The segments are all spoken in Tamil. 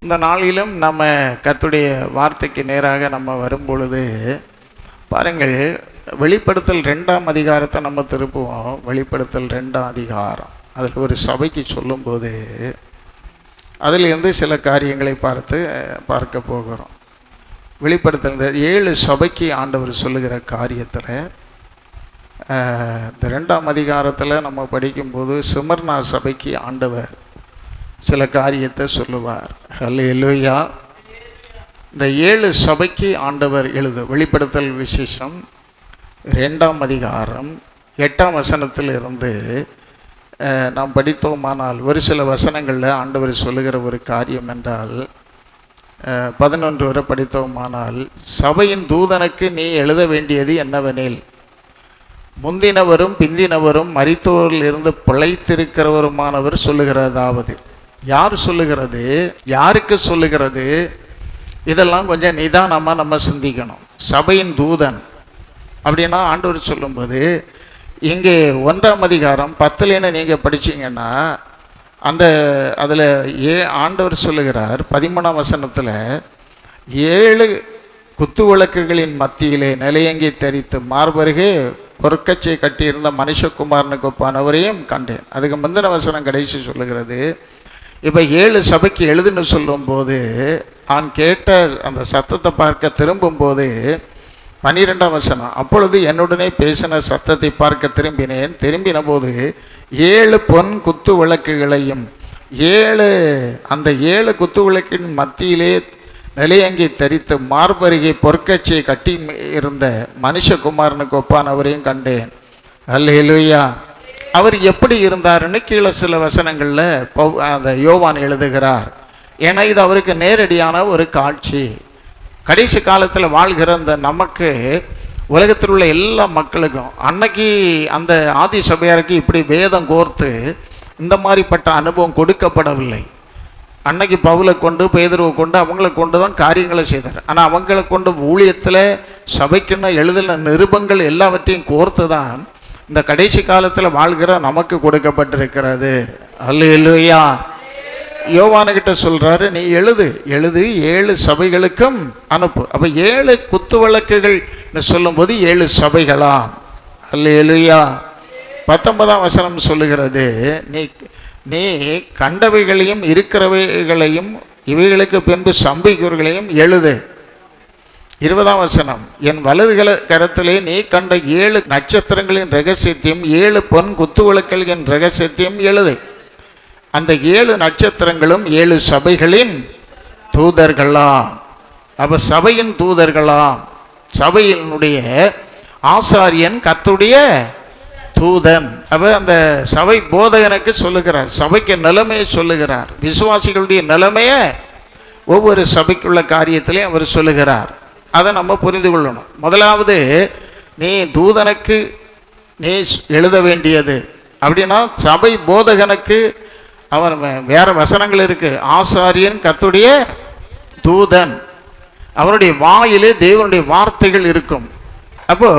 இந்த நாளிலும் நம்ம கர்த்தருடைய வார்த்தைக்கு நேராக நம்ம வரும்பொழுது பாருங்கள், வெளிப்படுத்தல் 2ஆம் அதிகாரத்தை நம்ம திருப்புவோம். வெளிப்படுத்தல் 2ஆம் அதிகாரம், அதில் ஒரு சபைக்கு சொல்லும்போது அதிலிருந்து சில காரியங்களை பார்க்க போகிறோம். வெளிப்படுத்தல் இந்த 7 சபைக்கு ஆண்டவர் சொல்லுகிற காரியத்தில் இந்த 2ஆம் அதிகாரத்தில் நம்ம படிக்கும்போது சிமர்னா சபைக்கு ஆண்டவர் சில காரியத்தை சொல்லுவார். ஹல்லேலூயா. இந்த 7 சபைக்கு ஆண்டவர் வெளிப்படுத்தல் விசேஷம் 2ஆம் அதிகாரம் 8ஆம் வசனத்திலிருந்து நாம் படித்தோமானால் ஒரு சில வசனங்களில் ஆண்டவர் சொல்லுகிற ஒரு காரியம் என்றால் 11 வரை படித்தோமானால், சபையின் தூதனுக்கு நீ எழுத வேண்டியது என்னவெனில், முந்தினவரும் பிந்தினவரும் மரித்தோரில் இருந்து பிழைத்திருக்கிறவருமானவர் சொல்லுகிறதாவது. யார் சொல்லுகிறது, யாருக்கு சொல்லுகிறது, இதெல்லாம் கொஞ்சம் நிதானமாக நம்ம சிந்திக்கணும். சபையின் தூதன் அப்படின்னா ஆண்டவர் சொல்லும்போது இங்கே 1ஆம் அதிகாரம் 10 நீங்கள் படிச்சிங்கன்னா அதில் ஆண்டவர் சொல்லுகிறார் 13ஆம் வசனத்தில், 7 குத்து விளக்குகளின் மத்தியிலே நிலையங்கி தரித்து மார்பருகே பொற்கச்சை கட்டியிருந்த மனுஷகுமாரனுக்கு ஒப்பானவரையும் கண்டேன். அதுக்கு முந்தின வசனம் கடைசி சொல்லுகிறது. இப்போ 7 சபைக்கு எழுதுன்னு சொல்லும்போது நான் கேட்ட அந்த சத்தத்தை பார்க்க திரும்பும்போது 12ஆம் வசனம், அப்பொழுது என்னுடனே பேசின சத்தத்தை பார்க்க திரும்பின போது 7 பொன் குத்து விளக்குகளையும் 7 குத்து விளக்கின் மத்தியிலே நிலையங்கி தரித்து மார்பருகே பொற்கச்சையை கட்டி இருந்த மனுஷகுமாரனுக்கு ஒப்பானவரையும் கண்டேன். அல்லேலூயா. அவர் எப்படி இருந்தாருன்னு கீழே சில வசனங்களில் அந்த யோவான் எழுதுகிறார். ஏன்னா இது அவருக்கு நேரடியான ஒரு காட்சி. கடைசி காலத்தில் வாழ்கிற அந்த நமக்கு, உலகத்தில் உள்ள எல்லா மக்களுக்கும் அன்னைக்கு அந்த ஆதி சபையாருக்கு இப்படி வேதம் கோர்த்து இந்த மாதிரிப்பட்ட அனுபவம் கொடுக்கப்படவில்லை. அன்னைக்கு பவுலை கொண்டு பேதுருவை கொண்டு அவங்களை கொண்டு தான் காரியங்களை செய்தார். ஆனால் அவங்களை கொண்டு ஊழியத்தில் சபைக்குன்னு எழுதின நிருபங்கள் எல்லாவற்றையும் கோர்த்து தான் இந்த கடைசி காலத்தில் வாழ்கிற நமக்கு கொடுக்கப்பட்டிருக்கிறது. அல்லேலூயா. யோவானுக்கிட்ட சொல்கிறாரு, நீ எழுது 7 சபைகளுக்கும் அனுப்பு. அப்போ 7 குத்து விளக்குகள்னு சொல்லும்போது 7 சபைகளா? அல்லேலூயா. 19ஆம் வசனம் சொல்லுகிறது, நீ கண்டவைகளையும் இருக்கிறவைகளையும் இவைகளுக்கு பின்பு சம்பிக்கிறவர்களையும் எழுது. 20ஆம் வசனம், என் வலது கரத்திலே நீ கண்ட 7 நட்சத்திரங்களின் ரகசியத்தையும் 7 பொன் குத்து விளக்குகளின் ரகசியத்தையும் எழுது. அந்த 7 நட்சத்திரங்களும் 7 சபைகளின் தூதர்களாம். அப்ப சபையின் தூதர்களாம். சபையினுடைய ஆசாரியன் கர்த்தருடைய தூதன். அப்ப அந்த சபை போதகனுக்கு சொல்லுகிறார், சபைக்கு நிலைமையை சொல்லுகிறார், விசுவாசிகளுடைய நிலைமையை ஒவ்வொரு சபைக்குள்ள காரியத்திலையும் அவர் சொல்லுகிறார். அதை நம்ம புரிந்து கொள்ளணும். முதலாவது, நீ தூதனுக்கு நீ எழுத வேண்டியது அப்படின்னா சபை போதகனுக்கு அவன் வேற வசனங்கள் இருக்கு. ஆசாரியன் கர்த்தருடைய தூதன், அவனுடைய வாயிலே தேவனுடைய வார்த்தைகள் இருக்கும். அப்போ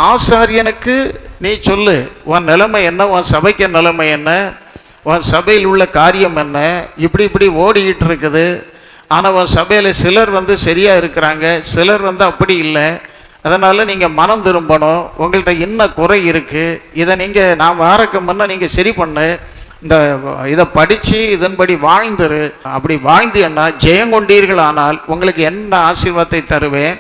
ஆசாரியனுக்கு நீ சொல்லு, உன் நிலைமை என்ன, உன் சபைக்கு நிலைமை என்ன, உன் சபையில் உள்ள காரியம் என்ன, இப்படி ஓடிக்கிட்டு இருக்குது. ஆனால் உன் சபையில் சிலர் சரியாக இருக்கிறாங்க, சிலர் அப்படி இல்லை. அதனால் நீங்கள் மனம் திரும்பணும். உங்கள்கிட்ட என்ன குறை இருக்குது, இதை நான் வாரக்கு முன்னே நீங்கள் சரி பண்ணு, இதை படித்து இதன்படி வாழ்ந்துரு. அப்படி வாழ்ந்தீங்கன்னா ஜெயங்கொண்டீர்கள். ஆனால் உங்களுக்கு என்ன ஆசீர்வாதத்தை தருவேன்,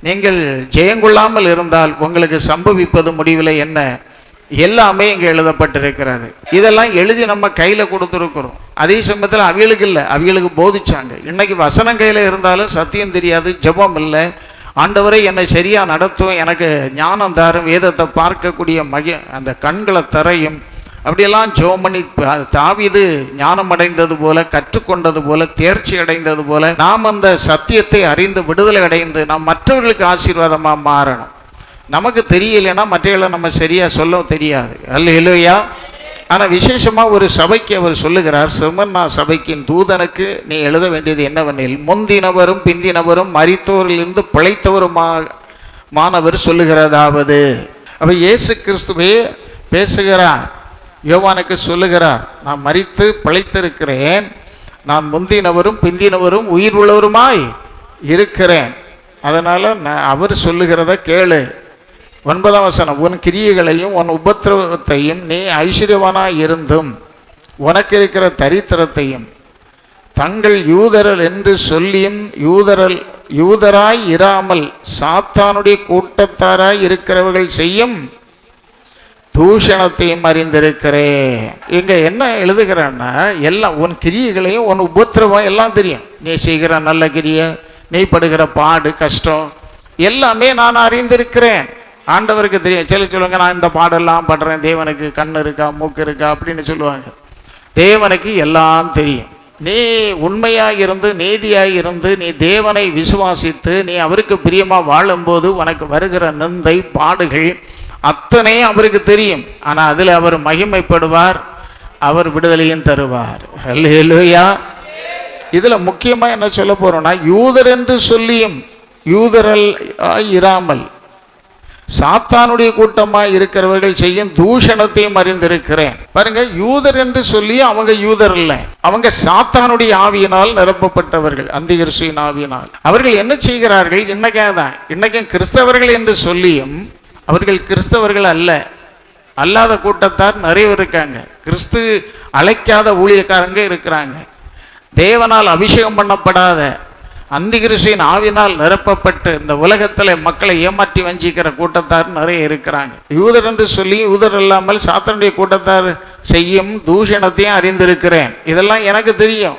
நீங்கள் ஜெயங்கொள்ளாமல் இருந்தால் உங்களுக்கு சம்பவிப்பது முடிவில் என்ன, எல்லாமே இங்கே எழுதப்பட்டிருக்கிறது. இதெல்லாம் எழுதி நம்ம கையில் கொடுத்துருக்குறோம். அதே சமயத்தில் அவியலுக்கு இல்லை, அவியலுக்கு போதிச்சாங்க. இன்னைக்கு வசனம் கையில் இருந்தாலும் சத்தியம் தெரியாது, ஜெபம் இல்லை. ஆண்டவரை என்னை சரியாக நடத்தும், எனக்கு ஞானம் தாரும், வேதத்தை பார்க்கக்கூடிய அந்த கண்களை தரையும், அப்படியெல்லாம் ஜெபம் பண்ணி தாவீது ஞானம் அடைந்தது போல, கற்றுக்கொண்டது போல, தேர்ச்சி அடைந்தது போல நாம் அந்த சத்தியத்தை அறிந்து விடுதலை அடைந்து நாம் மற்றவர்களுக்கு ஆசீர்வாதமாக மாறணும். நமக்கு தெரியலைன்னா மற்றவர்களை நம்ம சரியாக சொல்ல தெரியாது. அல்லேலூயா. ஆனால் விசேஷமாக ஒரு சபைக்கு அவர் சொல்லுகிறார், சிமர்னா சபைக்கின் தூதனுக்கு நீ எழுத வேண்டியது என்னவெனில், முந்தினவரும் பிந்தினவரும் மரித்தோரிலிருந்து பிழைத்தவருமானவர் சொல்லுகிறதாவது. அப்போ இயேசு கிறிஸ்துவே பேசுகிறார், யோவானுக்கு சொல்லுகிறார், நான் மரித்து பிழைத்திருக்கிறேன், நான் முந்தினவரும் பிந்தினவரும் உயிர் உள்ளவருமாய் இருக்கிறேன். அதனால் அவர் சொல்லுகிறத கேளு. 9ஆம் வசனம், உன் கிரியைகளையும் உன் உபத்திரவத்தையும் நீ ஐஸ்வர்யவானாய் இருந்தும் உனக்கு இருக்கிற தரித்திரத்தையும் தங்கள் யூதரல் என்று சொல்லியும் யூதராய் இராமல் சாத்தானுடைய கூட்டத்தாராய் இருக்கிறவர்கள் செய்யும் தூஷணத்தையும் அறிந்திருக்கிறேன். இங்க என்ன எழுதுகிறான்னா, எல்லாம் உன் கிரியைகளையும் உன் உபத்திரவம் எல்லாம் தெரியும். நீ செய்கிற நல்ல கிரிய, நீ படுகிற பாடு கஷ்டம் எல்லாமே நான் அறிந்திருக்கிறேன். ஆண்டவருக்கு தெரியும். சில சொல்லுவாங்க, நான் இந்த பாடெல்லாம் படுறேன், தேவனுக்கு கண் இருக்கா மூக்கு இருக்கா அப்படின்னு சொல்லுவாங்க. தேவனுக்கு எல்லாம் தெரியும். நீ உண்மையாக இருந்து நீதியாக இருந்து நீ தேவனை விசுவாசித்து நீ அவருக்கு பிரியமாக வாழும்போது உனக்கு வருகிற நிந்தை பாடுகள் அத்தனையும் அவருக்கு தெரியும். ஆனால் அதில் அவர் மகிமைப்படுவார், அவர் விடுதலையும் தருவார். அல்லேலூயா. இதில் முக்கியமாக என்ன சொல்ல போகிறோன்னா, யூதர் என்று சொல்லியும் யூதரல் இராமல் சாத்தானுடைய கூட்டமாக இருக்கிறவர்கள் செய்யும் தூஷணத்தையும் அறிந்திருக்கிறேன். பாருங்க, யூதர் என்று சொல்லி அவங்க யூதர் இல்லை, அவங்க சாத்தானுடைய ஆவியினால் நிரப்பப்பட்டவர்கள், அந்திகிறிஸ்துவின் ஆவியினால். அவர்கள் என்ன செய்கிறார்கள்? இன்னைக்கும் கிறிஸ்தவர்கள் என்று சொல்லியும் அவர்கள் கிறிஸ்தவர்கள் அல்ல. அல்லாத கூட்டத்தார் நிறைய இருக்காங்க. கிறிஸ்து அழைக்காத ஊழியக்காரங்க இருக்கிறாங்க. தேவனால் அபிஷேகம் பண்ணப்படாத அந்திகிறிஸ்துவின் ஆவினால் நிரப்பப்பட்டு இந்த உலகத்தில் மக்களை ஏமாற்றி வஞ்சிக்கிற கூட்டத்தார் நிறைய இருக்கிறாங்க. யூதர் என்று சொல்லி யூதர் இல்லாமல் சாத்தானுடைய கூட்டத்தார் செய்யும் தூஷணத்தையும் அறிந்திருக்கிறேன். இதெல்லாம் எனக்கு தெரியும்.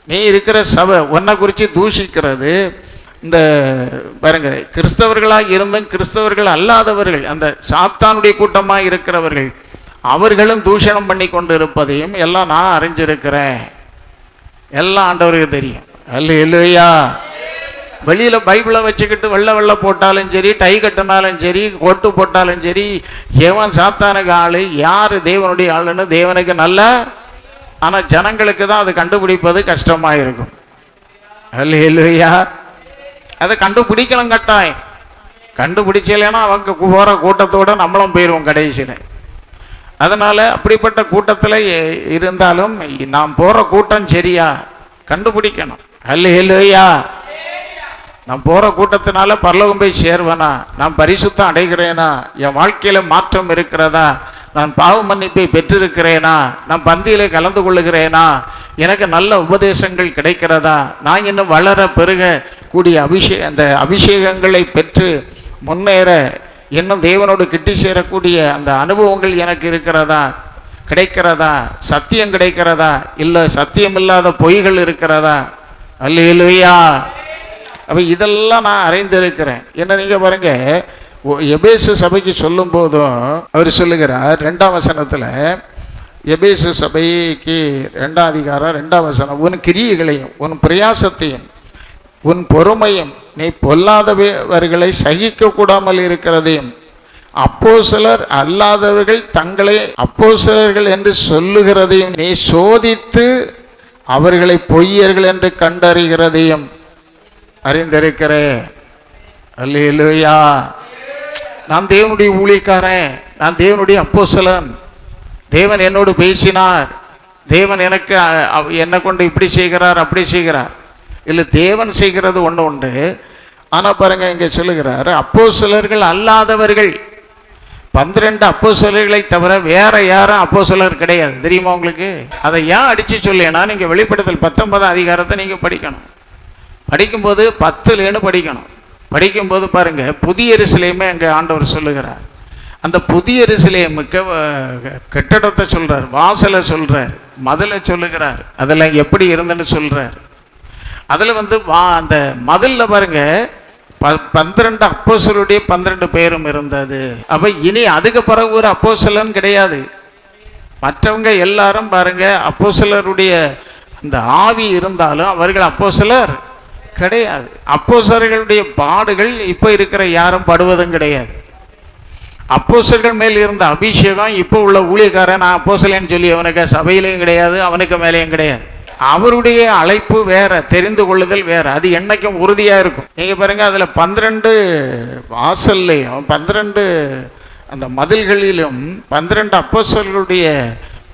நீ இருக்கிற சபை உன்னை குறித்து தூஷிக்கிறது, இந்த பாருங்க, கிறிஸ்தவர்களாக இருந்தும் கிறிஸ்தவர்கள் அல்லாதவர்கள் அந்த சாத்தானுடைய கூட்டமாக இருக்கிறவர்கள் அவர்களும் தூஷணம் பண்ணி கொண்டு இருப்பதையும் எல்லாம் நான் அறிஞ்சிருக்கிறேன். எல்லாம் ஆண்டவருக்கு தெரியும். அல்லேலூயா. வெளியில் பைபிளை வச்சுக்கிட்டு வெள்ளை போட்டாலும் சரி, டை கட்டினாலும் சரி, கோட்டு போட்டாலும் சரி, எவன் சாத்தானுக்கு ஆள் யார் தேவனுடைய ஆளுன்னு தேவனுக்கு நல்ல. ஆனால் ஜனங்களுக்கு தான் அது கண்டுபிடிப்பது கஷ்டமாக இருக்கும். அல்லேலூயா. அதை கண்டுபிடிக்கணும் கட்டாயம். கண்டுபிடிச்சலைன்னா அவங்க போகிற கூட்டத்தோடு நம்மளும் போயிடுவோம் கடைசியில். அதனால் அப்படிப்பட்ட கூட்டத்தில் இருந்தாலும் நாம் போகிற கூட்டம் சரியா கண்டுபிடிக்கணும். அல்லேலூயா. நான் போகிற கூட்டத்தினால பரலோகம் போய் சேர்வேனா, நான் பரிசுத்தம் அடைகிறேனா, என் வாழ்க்கையில் மாற்றம் இருக்கிறதா, நான் பாவ மன்னிப்பை பெற்றிருக்கிறேனா, நான் பந்தியில் கலந்து கொள்ளுகிறேனா, எனக்கு நல்ல உபதேசங்கள் கிடைக்கிறதா, நான் இன்னும் வளர பெருக கூடிய அந்த அபிஷேகங்களை பெற்று முன்னேற இன்னும் தேவனோடு கிட்டி சேரக்கூடிய அந்த அனுபவங்கள் எனக்கு இருக்கிறதா, கிடைக்கிறதா, சத்தியம் கிடைக்கிறதா, இல்லை சத்தியம் இல்லாத பொய்கள் இருக்கிறதா. அல்லேலூயா. அப்போ இதெல்லாம் நான் அறிந்திருக்கிறேன். என்ன நீங்கள் பாருங்க, எபேசு சபைக்கு சொல்லும் போதும் அவர் சொல்லுகிறார் 2ஆம் வசனத்தில், எபேசு சபைக்கு 2ஆம் அதிகாரம் 2ஆம் வசனம், உன் கிரியைகளையும் உன் பிரயாசத்தையும் உன் பொறுமையும் நீ பொல்லாதவர்களை சகிக்க கூடாமல் இருக்கிறதையும் அப்போஸ்தலர் அல்லாதவர்கள் தங்களை அப்போஸ்தலர்கள் என்று சொல்லுகிறதையும் நீ சோதித்து அவர்களை பொய்யர்கள் என்று கண்டறிகிறதையும் அறிந்திருக்கிறேன். அல்லேலூயா. நான் தேவனுடைய ஊழியக்காரன், நான் தேவனுடைய அப்போஸ்தலன், தேவன் என்னோடு பேசினார், தேவன் எனக்கு என்னை கொண்டு இப்படி செய்கிறார் அப்படி செய்கிறார். இல்லை, தேவன் செய்கிறது ஒன்று உண்டு. ஆனால் பாருங்க, இங்கே சொல்லுகிறார் அப்போஸ்தலர்கள் அல்லாதவர்கள். 12 அப்போஸ்தலர்களை தவிர வேற யாரும் அப்போஸ்தலர் கிடையாது. தெரியுமா உங்களுக்கு? அதை ஏன் அடித்து சொல்லேன்னா, நீங்கள் வெளிப்படுத்தல் 19ஆம் அதிகாரத்தை நீங்கள் படிக்கணும். படிக்கும்போது 10லேன்னு படிக்கணும். படிக்கும்போது பாருங்க, புதிய எருசலேமே அங்கே ஆண்டவர் சொல்லுகிறார். அந்த புதிய எருசலேமுக்கு கட்டடத்தை சொல்றார், வாசலை சொல்றார், மதிலை சொல்லுகிறார், அதெல்லாம் எப்படி இருந்துன்னு சொல்றார். அதில் அந்த மதிலில் பாருங்க 12 அப்போஸ்தலருடைய 12 பேரும் இருந்தது. அப்போ இனி அதுக்கு பிறகு ஒரு அப்போஸ்தலன் கிடையாது. மற்றவங்க எல்லாரும் பாருங்க அப்போஸ்தலருடைய அந்த ஆவி இருந்தாலும் அவர்கள் அப்போஸ்தலர் கிடையாது. அப்போஸ்தலர்களுடைய பாடுகள் இப்போ இருக்கிற யாரும் படுவதும் கிடையாது. அப்போஸ்தலர்கள் மேல் இருந்த அபிஷேகம் இப்போ உள்ள ஊழியக்காரன் நான் அப்போஸ்தலன்னு சொல்லி அவனுக்கு சபையிலையும் கிடையாது, அவனுக்கு மேலேயும் கிடையாது. அவருடைய அழைப்பு வேற, தெரிந்து கொள்ளுதல் வேற. அது என்னைக்கும் உறுதியாக இருக்கும். நீங்கள் பாருங்க, அதில் 12 வாசல்லையும் 12 அந்த மதில்களிலும் 12 அப்போஸ்தலர்களுடைய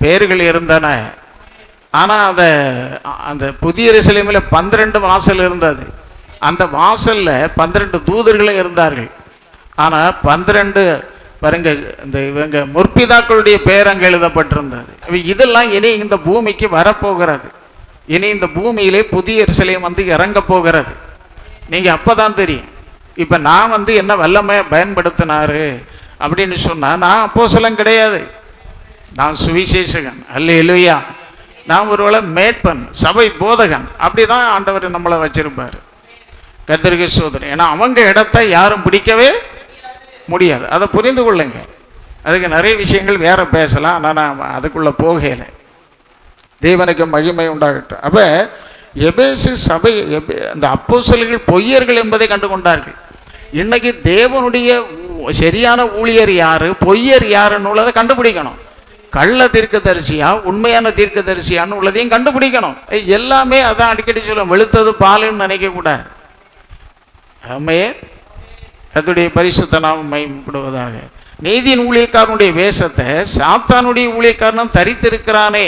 பெயர்கள் இருந்தன. ஆனால் அந்த புதிய எருசலேமில் 12 வாசல் இருந்தது. அந்த வாசலில் 12 தூதர்களும் இருந்தார்கள். ஆனால் 12 பாருங்க, இந்த இவங்க முற்பிதாக்களுடைய பேர் அங்கே எழுதப்பட்டிருந்தது. இதெல்லாம் இனி இந்த பூமிக்கு வரப்போகிறது. இனி இந்த பூமியிலே புதிய எருசலேம் வந்து இறங்க போகிறது. நீங்கள் அப்போ தான் தெரியும். இப்போ நான் வந்து என்ன வல்லமையை பயன்படுத்தினாரு அப்படின்னு சொன்னால், நான் அப்போஸ்தலன் கிடையாது, நான் சுவிசேஷகன். அல்லேலூயா. நான் ஒருவேளை மேட்பன், சபை போதகன், அப்படி தான் ஆண்டவர் நம்மளை வச்சிருப்பார். கர்த்தருக்கு ஸ்தோத்திரம். ஏன்னா அவங்க இடத்த யாரும் பிடிக்கவே முடியாது. அதை புரிந்து கொள்ளுங்க. அதுக்கு நிறைய விஷயங்கள் வேற பேசலாம், ஆனால் நான் அதுக்குள்ளே போகலை. தேவனுக்கு மகிமை உண்டாகட்டும். அப்போ எபேசு சபை, அந்த அப்போஸ்தலர்கள் பொய்யர்கள் என்பதை கண்டு கொண்டார்கள். இன்னைக்கு தேவனுடைய சரியான ஊழியர் யாரு, பொய்யர் யாருன்னு உள்ளதை கண்டுபிடிக்கணும். கள்ள தீர்க்கதரிசியா உண்மையான தீர்க்கதரிசியான்னு உள்ளதையும் கண்டுபிடிக்கணும். எல்லாமே அதான் அடிக்கடி சொல்லுவோம், வெளுத்தது பாலுன்னு நினைக்க கூடாது. ஆமையே கர்த்தருடைய பரிசுத்த நாமம் மகிமைப்படுவதாக. நீதியின் ஊழியக்காரனுடைய வேஷத்தை சாத்தானுடைய ஊழியக்காரனும் தரித்திருக்கிறானே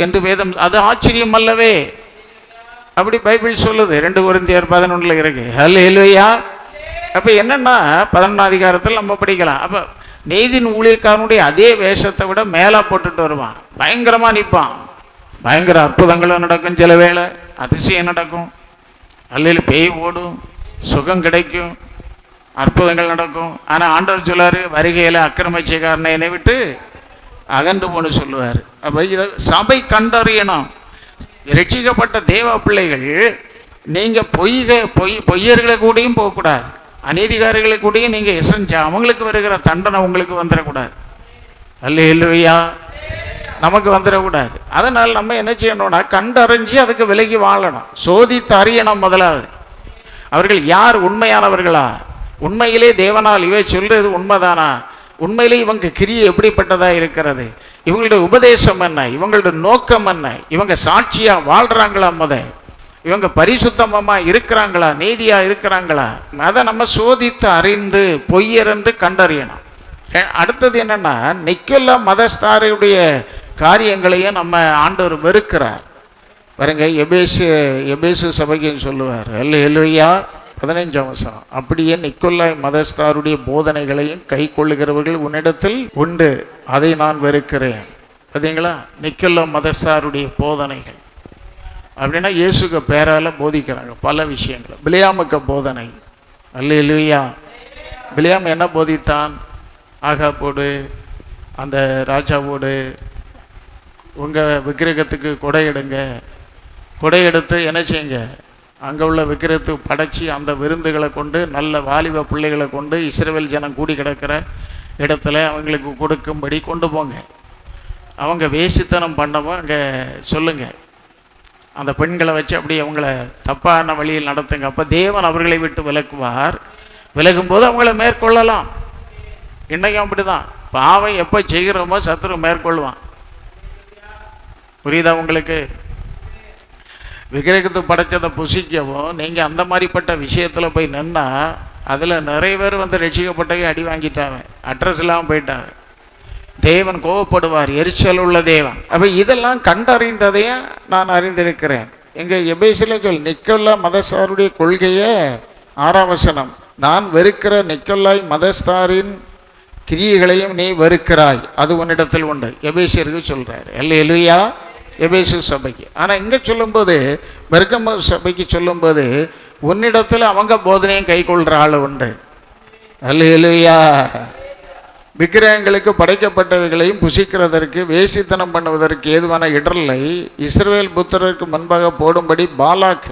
என்று வேதம், அது ஆச்சரியம் அல்லவே? அப்படி பைபிள் சொல்லுது. 2 கொரிந்தியர் 11 இருக்கு. ஹல்லேலூயா. அப்போ என்னன்னா 11ஆம் அதிகாரத்தில் நம்ம படிக்கலாம். அப்போ நீதியின் ஊழியக்காரனுடைய அதே வேஷத்தை விட மேலே போட்டுட்டு வருவான், பயங்கரமாக நிற்பான். பயங்கர அற்புதங்களும் நடக்கும், சில வேளை அதிசயம் நடக்கும், அல்லது பேய் ஓடும், சுகம் கிடைக்கும், அற்புதங்கள் நடக்கும். ஆனால் ஆண்டவர் சொல்லார், வருகையில் அக்கிரமச்சைக்காரனை என்னை விட்டு அகன்று போன்னு சொல்லுவார். அப்போ இதை சபை கண்டறியணும். ரட்சிக்கப்பட்ட தேவ பிள்ளைகள் நீங்கள் பொய்யர்களை கூடயும் போகக்கூடாது, அநீதிகாரிகளை கூடயும் நீங்கள் எசஞ்சா அவங்களுக்கு வருகிற தண்டனை உங்களுக்கு வந்துடக்கூடாது. அல்லேலூயா. நமக்கு வந்துடக்கூடாது. அதனால் நம்ம என்ன செய்யணும்னா, கண்டறிஞ்சு அதுக்கு விலகி வாழணும், சோதித்து அறியணும். முதலாவது அவர்கள் யார், உண்மையானவர்களா, உண்மையிலே தேவனால் இவை சொல்றது உண்மைதானா, உண்மையிலே இவங்க கிரியை எப்படிப்பட்டதா இருக்கிறது, இவங்களுடைய உபதேசம் என்ன, இவங்களுடைய நோக்கம் என்ன, இவங்க சாட்சியா வாழ்றாங்களா, இவங்க பரிசுத்தமா இருக்கிறாங்களா, நீதியா இருக்கிறாங்களா, அதை நம்ம சோதித்து அறிந்து பொய்யர் என்று கண்டறியணும். அடுத்தது என்னன்னா, நிக்கோலா மதஸ்தாருடைய காரியங்களையும் நம்ம ஆண்டவர் வெறுக்கிறார். பாருங்க, எபேசு சபைக்கு சொல்லுவார். அல்லேலூயா. 15ஆம் வசனம். அப்படியே நிக்கோலாய் மதஸ்தாருடைய போதனைகளையும் கை கொள்ளுகிறவர்கள் உன்னிடத்தில் உண்டு, அதை நான் வெறுக்கிறேன். பார்த்தீங்களா, நிக்கோலா மதஸ்தாருடைய போதனைகள் அப்படின்னா இயேசுக்கு பேரால் போதிக்கிறாங்க பல விஷயங்கள். பிலியாமுக்கு போதனை. அல்லேலூயா. பிலியாம் என்ன போதித்தான்? ஆகாபோடு அந்த ராஜாவோடு உங்கள் விக்கிரகத்துக்கு கொடை எடுங்க, கொடை எடுத்து என்ன செய்யுங்க, அங்கே உள்ள விக்கிரகத்துக்கு படைச்சி அந்த விருந்துகளை கொண்டு நல்ல வாலிப பிள்ளைகளை கொண்டு இஸ்ரவேல் ஜனம் கூடி கிடக்கிற இடத்துல அவங்களுக்கு கொடுக்கும்படி கொண்டு போங்க. அவங்க வேசித்தனம் பண்ணவும் அங்கே சொல்லுங்கள், அந்த பெண்களை வச்சு அப்படி அவங்கள தப்பான வழியில் நடத்துங்க. அப்போ தேவன் அவர்களை விட்டு விலக்குவார். விலகும்போது அவங்கள மேற்கொள்ளலாம். இன்றைக்கும் அப்படி தான். பாவம் எப்போ செய்கிறோமோ சத்துரு மேற்கொள்வான். புரியுதா உங்களுக்கு? விக்கிரகத்தை படைச்சதை புசிக்கவும் நீங்கள் அந்த மாதிரிப்பட்ட விஷயத்தில் போய் நின்னா அதில் நிறைய பேர் வந்து ரட்சிக்கப்பட்டவே அடி வாங்கிட்டாங்க, அட்ரஸ் இல்லாமல் போயிட்டாங்க. தேவன் கோவப்படுவார், எரிச்சல் உள்ள தேவன். அப்போ இதெல்லாம் கண்டறிந்ததையும் நான் அறிந்திருக்கிறேன். எங்கள் எபேசில் சொல், நிக்கோலா மதஸ்தாருடைய கொள்கையை 6ஆம் வசனம், நான் வெறுக்கிற நிக்கோலாய் மதஸ்தாரின் கிரியைகளையும் நீ வெறுக்கிறாய், அது உன்னிடத்தில் உண்டு. எபேசியருக்கு சொல்கிறார். அல்லேலூயா. எபேசு சபைக்கு. ஆனால் இங்கே சொல்லும்போது, பெர்கமு சபைக்கு சொல்லும்போது, உன்னிடத்தில் அவங்க போதனையும் கை கொள்கிற ஆள் உண்டு. அல்லேலூயா. விக்கிரகங்களுக்கு படைக்கப்பட்டவைகளையும் புசிக்கிறதற்கு வேசித்தனம் பண்ணுவதற்கு ஏதுவான இடர்லை இஸ்ரவேல் புத்திரருக்கு முன்பாக போடும்படி பாலாக்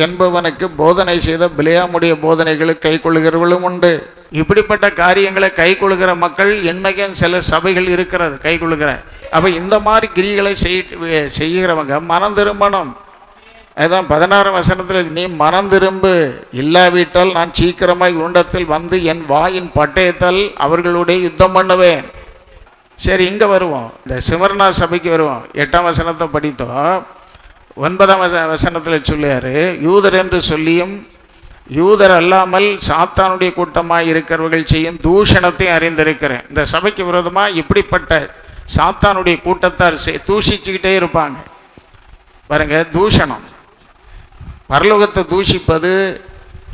என்பவனுக்கு போதனை செய்த பிலியாமுடைய போதனைகளுக்கு கை கொள்ளுகிறவர்களும் உண்டு. இப்படிப்பட்ட காரியங்களை கை கொள்ளுகிற மக்கள் இன்னைக்கும் சில சபைகள் இருக்கிறது, கை கொள்ளுகிற. அப்போ இந்த மாதிரி கிரிகளை செய்கிறவங்க மனம் திரும்பணும். அதுதான் 16ஆம் வசனத்தில், நீ மனம் திரும்பு, இல்லாவிட்டால் நான் சீக்கிரமாய் உண்டத்தில் வந்து என் வாயின் பட்டயத்தால் அவர்களுடைய யுத்தம் பண்ணுவேன். சரி, இங்கே வருவோம், இந்த சிமர்னா சபைக்கு வருவோம். 8ஆம் வசனத்தை படித்தோம். 9ஆம் வசனத்தில் சொல்லியார், யூதர் என்று சொல்லியும் யூதர் அல்லாமல் சாத்தானுடைய கூட்டமாக இருக்கிறவர்கள் செய்யும் தூஷணத்தை அறிந்திருக்கிறேன். இந்த சபைக்கு விரோதமாக இப்படிப்பட்ட சாத்தானுடைய கூட்டத்தார் தூஷிச்சுக்கிட்டே இருப்பாங்க பாருங்க. தூஷணம், பரலோகத்தை தூஷிப்பது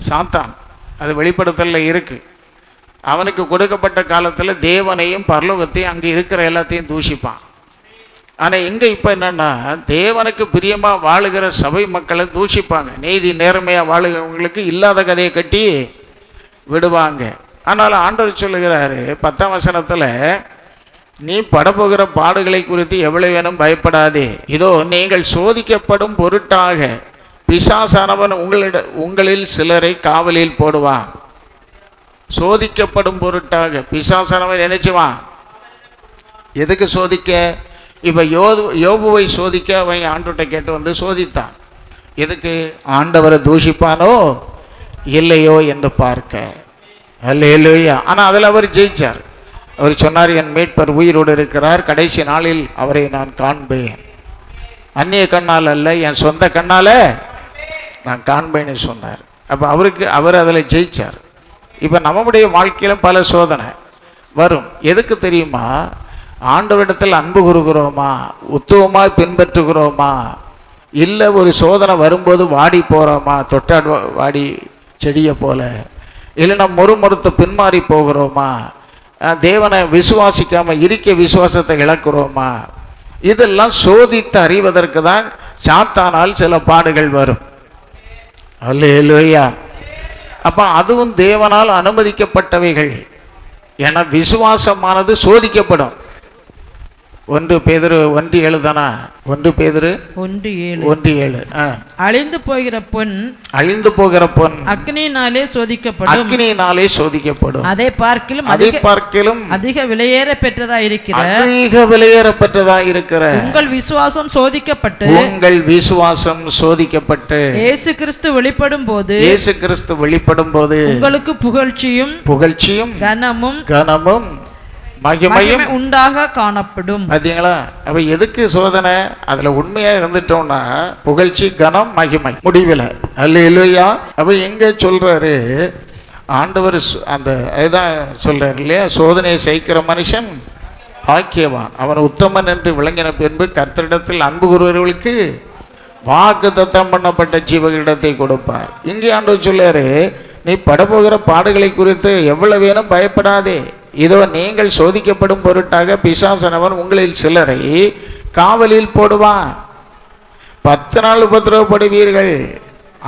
சாத்தான். அது வெளிப்படுத்தலில் இருக்கு. அவனுக்கு கொடுக்கப்பட்ட காலத்தில் தேவனையும் பரலோகத்தையும் அங்கே இருக்கிற எல்லாத்தையும் தூஷிப்பான். ஆனால் இங்கே இப்போ என்னென்னா, தேவனுக்கு பிரியமாக வாழுகிற சபை மக்களை தூஷிப்பாங்க. நீதி நேர்மையாக வாழுகிறவங்களுக்கு இல்லாத கதையை கட்டி விடுவாங்க. ஆனால் ஆண்டவர் சொல்லுகிறாரு 10ஆம் வசனத்தில், நீ படப்போகிற பாடுகளை குறித்து எவ்வளவு வேணும் பயப்படாதே. இதோ நீங்கள் சோதிக்கப்படும் பொருட்டாக பிசாசானவன் உங்களில் சிலரை காவலில் போடுவான். சோதிக்கப்படும் பொருட்டாக பிசாசானவன் நினைச்சுவான். எதுக்கு சோதிக்க? இப்போ யோபுவை சோதிக்க அவன் ஆண்டவர்கிட்ட கேட்டு வந்து சோதித்தான். எதுக்கு? ஆண்டவரை தூஷிப்பானோ இல்லையோ என்று பார்க்க. அல்லேலூயா. ஆனால் அதில் அவர் ஜெயிச்சார். அவர் சொன்னார், என் மீட்பர் உயிரோடு இருக்கிறார், கடைசி நாளில் அவரை நான் காண்பேன். அந்நிய கண்ணால் அல்ல, என் சொந்த கண்ணால் நான் காண்பேன்னு சொன்னார். அப்போ அவர் அதில் ஜெயிச்சார். இப்போ நம்முடைய வாழ்க்கையிலும் பல சோதனை வரும். எதுக்கு தெரியுமா? ஆண்டவரிடத்தில் அன்பு கூறுகிறோமா, உத்துவமாக பின்பற்றுகிறோமா, இல்லை ஒரு சோதனை வரும்போது வாடி போகிறோமா, தொட்டாடு வாடி செடியை போல, இல்லைன்னா மொறுத்து பின்மாறி போகிறோமா, தேவனை விசுவாசிக்காமல் இருக்க விசுவாசத்தை இழக்கிறோமா, இதெல்லாம் சோதித்து அறிவதற்கு தான் சாத்தானால் சில பாடுகள் வரும். அல்லேலூயா. அப்போ அதுவும் தேவனால் அனுமதிக்கப்பட்டவைகள். என விசுவாசமானது சோதிக்கப்படும். 1 பேதுரு 1:7 தானா? 1 பேதுரு 1:7. அழிந்து போகிற பொன் அக்னியினாலே சோதிக்கப்படும். அதை பார்க்கிலும் அதிக விலையேற பெற்றதா இருக்கிற உங்கள் விசுவாசம் சோதிக்கப்பட்டு இயேசு கிறிஸ்து வெளிப்படும் போது உங்களுக்கு புகழ்ச்சியும் கனமும் மகிமையும் உண்டாக காணப்படும். பார்த்தீங்களா? அப்ப எதுக்கு சோதனை? அதுல உண்மையா இருந்துட்டோம்னா புகழ்ச்சி, கனம், மகிமை முடிவில். அல்லேலூயா. அப்ப எங்க சொல்றாரு ஆண்டவர்? அந்த அதுதான் சொல்றாரு இல்லையா, சோதனையை சகிக்கிற மனுஷன் பாக்கியவான், அவன் உத்தமன் என்று விளங்கின பின்பு கர்த்தரிடத்தில் அன்பு கூறுவர்களுக்கு வாக்குத்தத்தம் பண்ணப்பட்ட ஜீவகிடத்தை கொடுப்பார். இங்கே ஆண்டவர் சொல்றாரு, நீ படப்போகிற பாடுகளை குறித்து எவ்வளவு வேணும் பயப்படாதே. இதோ நீங்கள் சோதிக்கப்படும் பொருட்டாக பிசாசானவன் உங்களில் சிலரை காவலில் போடுவான். 10 நாள் உபத்திரவப்படுவீர்கள்,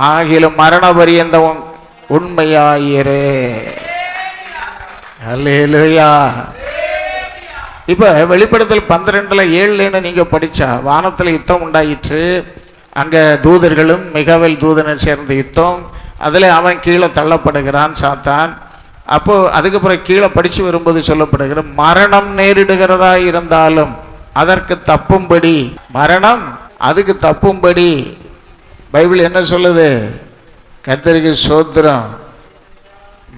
ஆகிலும் மரண பரியந்த உண்மையாயிரு. அல்லேலூயா. இப்ப வெளிப்படுத்தல் 12:7 நீங்க படிச்சா, வானத்தில் யுத்தம் உண்டாயிற்று, அங்க தூதர்களும் மிகாவேல் தூதனை சேர்ந்த யுத்தம். அதில் அவன் கீழே தள்ளப்படுகிறான் சாத்தான். அப்போ அதுக்கப்புறம் கீழே படிச்சு வரும்போது சொல்லப்படுகிற, மரணம் நேரிடுகிறதா இருந்தாலும் அதற்கு தப்பும்படி, மரணம் அதுக்கு தப்பும்படி பைபிள் என்ன சொல்லுது? கர்த்தருக்கு ஸ்தோத்திரம்.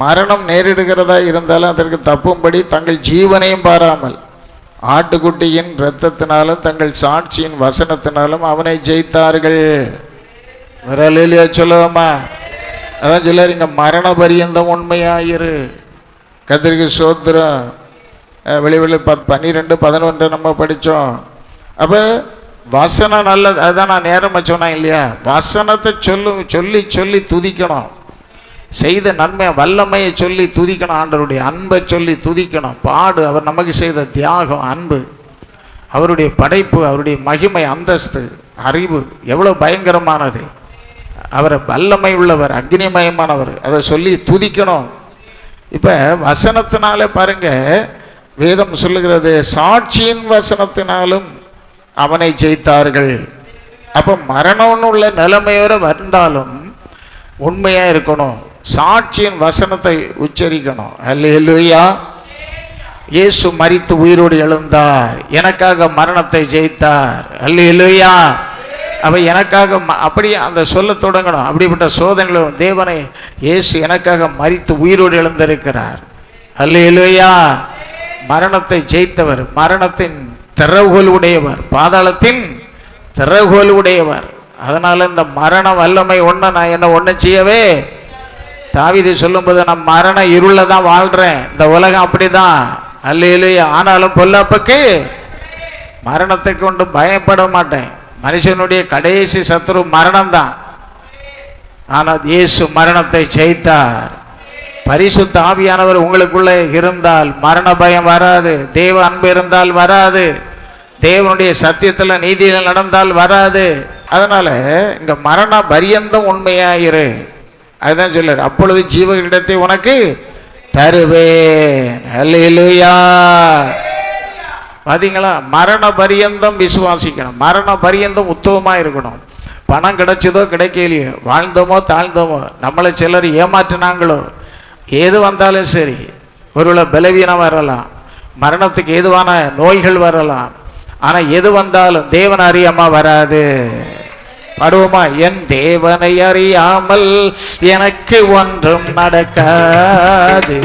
மரணம் நேரிடுகிறதா இருந்தாலும் அதற்கு தப்பும்படி தங்கள் ஜீவனையும் பாராமல் ஆட்டுக்குட்டியின் இரத்தத்தினாலும் தங்கள் சாட்சியின் வசனத்தினாலும் அவனை ஜெயித்தார்கள். வரலையா சொல்லுவோமா? அதான் சொல்லாரு, இங்கே மரண பரியந்தம் உண்மையாயிரு. கர்த்தருக்கு ஸ்தோத்திரம். வெளிவெளி 12:11 நம்ம படித்தோம். அப்போ வசனம் நல்லது. அதுதான் நான் நேரமாக சொன்னேன் இல்லையா, வசனத்தை சொல்லி சொல்லி துதிக்கணும். செய்த நன்மை வல்லமையை சொல்லி துதிக்கணும். ஆண்டவருடைய அன்பை சொல்லி துதிக்கணும். பாடு, அவர் நமக்கு செய்த தியாகம், அன்பு, அவருடைய படைப்பு, அவருடைய மகிமை, அந்தஸ்து, அறிவு எவ்வளோ பயங்கரமானது. அவரை வல்லமை உள்ளவர், அக்னிமயமானவர், அதை சொல்லி துதிக்கணும். இப்போ வசனத்தினாலே பாருங்க, வேதம் சொல்லுகிறது, சாட்சியின் வசனத்தினாலும் அவனை ஜெயித்தார்கள். அப்போ மரணம் உள்ள நிலைமையோட வந்தாலும் உண்மையா இருக்கணும், சாட்சியின் வசனத்தை உச்சரிக்கணும். அல்லேலூயா. இயேசு மரித்து உயிரோடு எழுந்தார், எனக்காக மரணத்தை ஜெயித்தார். அல்லேலூயா. அப்ப எனக்காக அப்படி அந்த சொல்ல தொடங்கணும். அப்படிப்பட்ட சோதனைகளும் தேவனை, இயேசு எனக்காக மரித்து உயிரோடு எழுந்திருக்கிறார். அல்லேலூயா. மரணத்தை ஜெயித்தவர், மரணத்தின் திறவுகோல் உடையவர், பாதாளத்தின் திறவுகோல் உடையவர். அதனால இந்த மரண வல்லமை நான் என்ன ஒன்றும் செய்யவே. தாவீது சொல்லும்போது, நான் மரண இருள தான் வாழ்றேன், இந்த உலகம் அப்படிதான். அல்லேலூயா. ஆனாலும் பொல்லாப்புக்கு மரணத்தை கொண்டு பயப்பட மாட்டேன். மனுஷனுடைய கடைசி சத்துரு மரணம்தான். ஆனால் இயேசு மரணத்தை ஜெயித்தார். பரிசுத்த ஆவியானவர் உங்களுக்குள்ளே இருந்தால் மரண பயம் வராது. தேவ அன்பு இருந்தால் வராது. தேவனுடைய சத்தியத்தில் நீதியில் நடந்தால் வராது. அதனால இங்க மரண பரியந்தம் உண்மையாயிரு. அதுதான் சொல்றார், அப்பொழுது ஜீவகிடத்தை உனக்கு தருவேன். அல்லேலூயா. பாத்தீங்களா, மரண பரியந்தம் விசுவாசிக்கணும். மரண பரியந்தம் உத்தவமா இருக்கணும். பணம் கிடைச்சதோ கிடைக்கலையோ, வாழ்ந்தோமோ தாழ்ந்தோமோ, நம்மளை சிலர் ஏமாற்றினாங்களோ, எது வந்தாலும் சரி, ஒருவேளை பலவீனம் வரலாம், மரணத்துக்கு ஏதுவான நோய்கள் வரலாம். ஆனா எது வந்தாலும் தேவன் அறியாம வராது. பாடுவோமா? என் தேவனை அறியாமல் எனக்கு ஒன்றும் நடக்காது.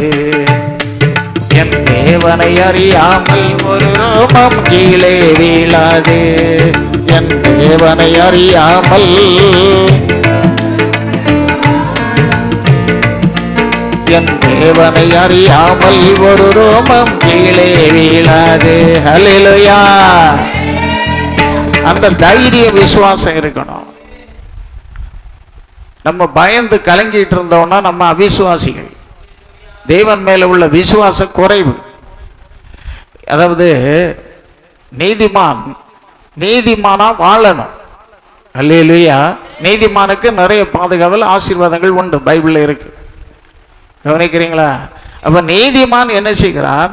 என் தேவனை அறியாமல் ஒரு ரோமம் கீழே வீழாது. என் தேவனை அறியாமல் என் தேவனை அறியாமல் ஒரு ரோமம் கீழே வீழாது. ஹல்லேலூயா. அந்த தைரிய விசுவாசம் இருக்கணும். நம்ம பயந்து கலங்கிட்டு இருந்தோம்னா நம்ம அவிசுவாசிகள். தேவன் மேல உள்ள விசுவாசம் குறைவு. அதாவது நீதிமானா வாழணும். அல்லேலூயா. நீதிமானுக்கு நிறைய பாதுகாவல் ஆசீர்வாதங்கள் உண்டு, பைபிள்ல இருக்கு. கவனிக்கிறீங்களா? அப்ப நீதிமான் என்ன செய்கிறான்?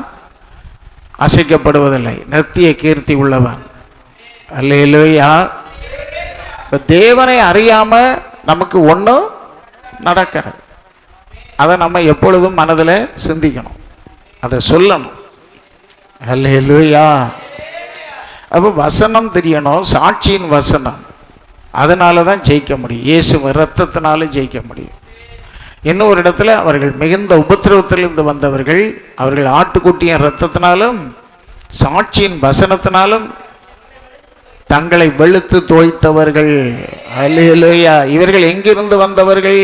அசைக்கப்படுவதில்லை, நித்திய கீர்த்தி உள்ளவன். அல்லேலூயா. தேவனை அறியாம நமக்கு ஒன்றும் நடக்காது. அதை நம்ம எப்பொழுதும் மனதில் சிந்திக்கணும், அதை சொல்லணும். அல்லேலூயா. அப்போ வசனம் தெரியணும், சாட்சியின் வசனம். அதனால தான் ஜெயிக்க முடியும். இயேசு இரத்தத்தினால ஜெயிக்க முடியும். இன்னொரு இடத்துல அவர்கள் மிகுந்த உபத்திரவத்திலிருந்து வந்தவர்கள், அவர்கள் ஆட்டுக்குட்டியின் இரத்தத்தினாலும் சாட்சியின் வசனத்தினாலும் தங்களை வெளுத்து தோய்த்தவர்கள். அல்லேலூயா. இவர்கள் எங்கிருந்து வந்தவர்கள்?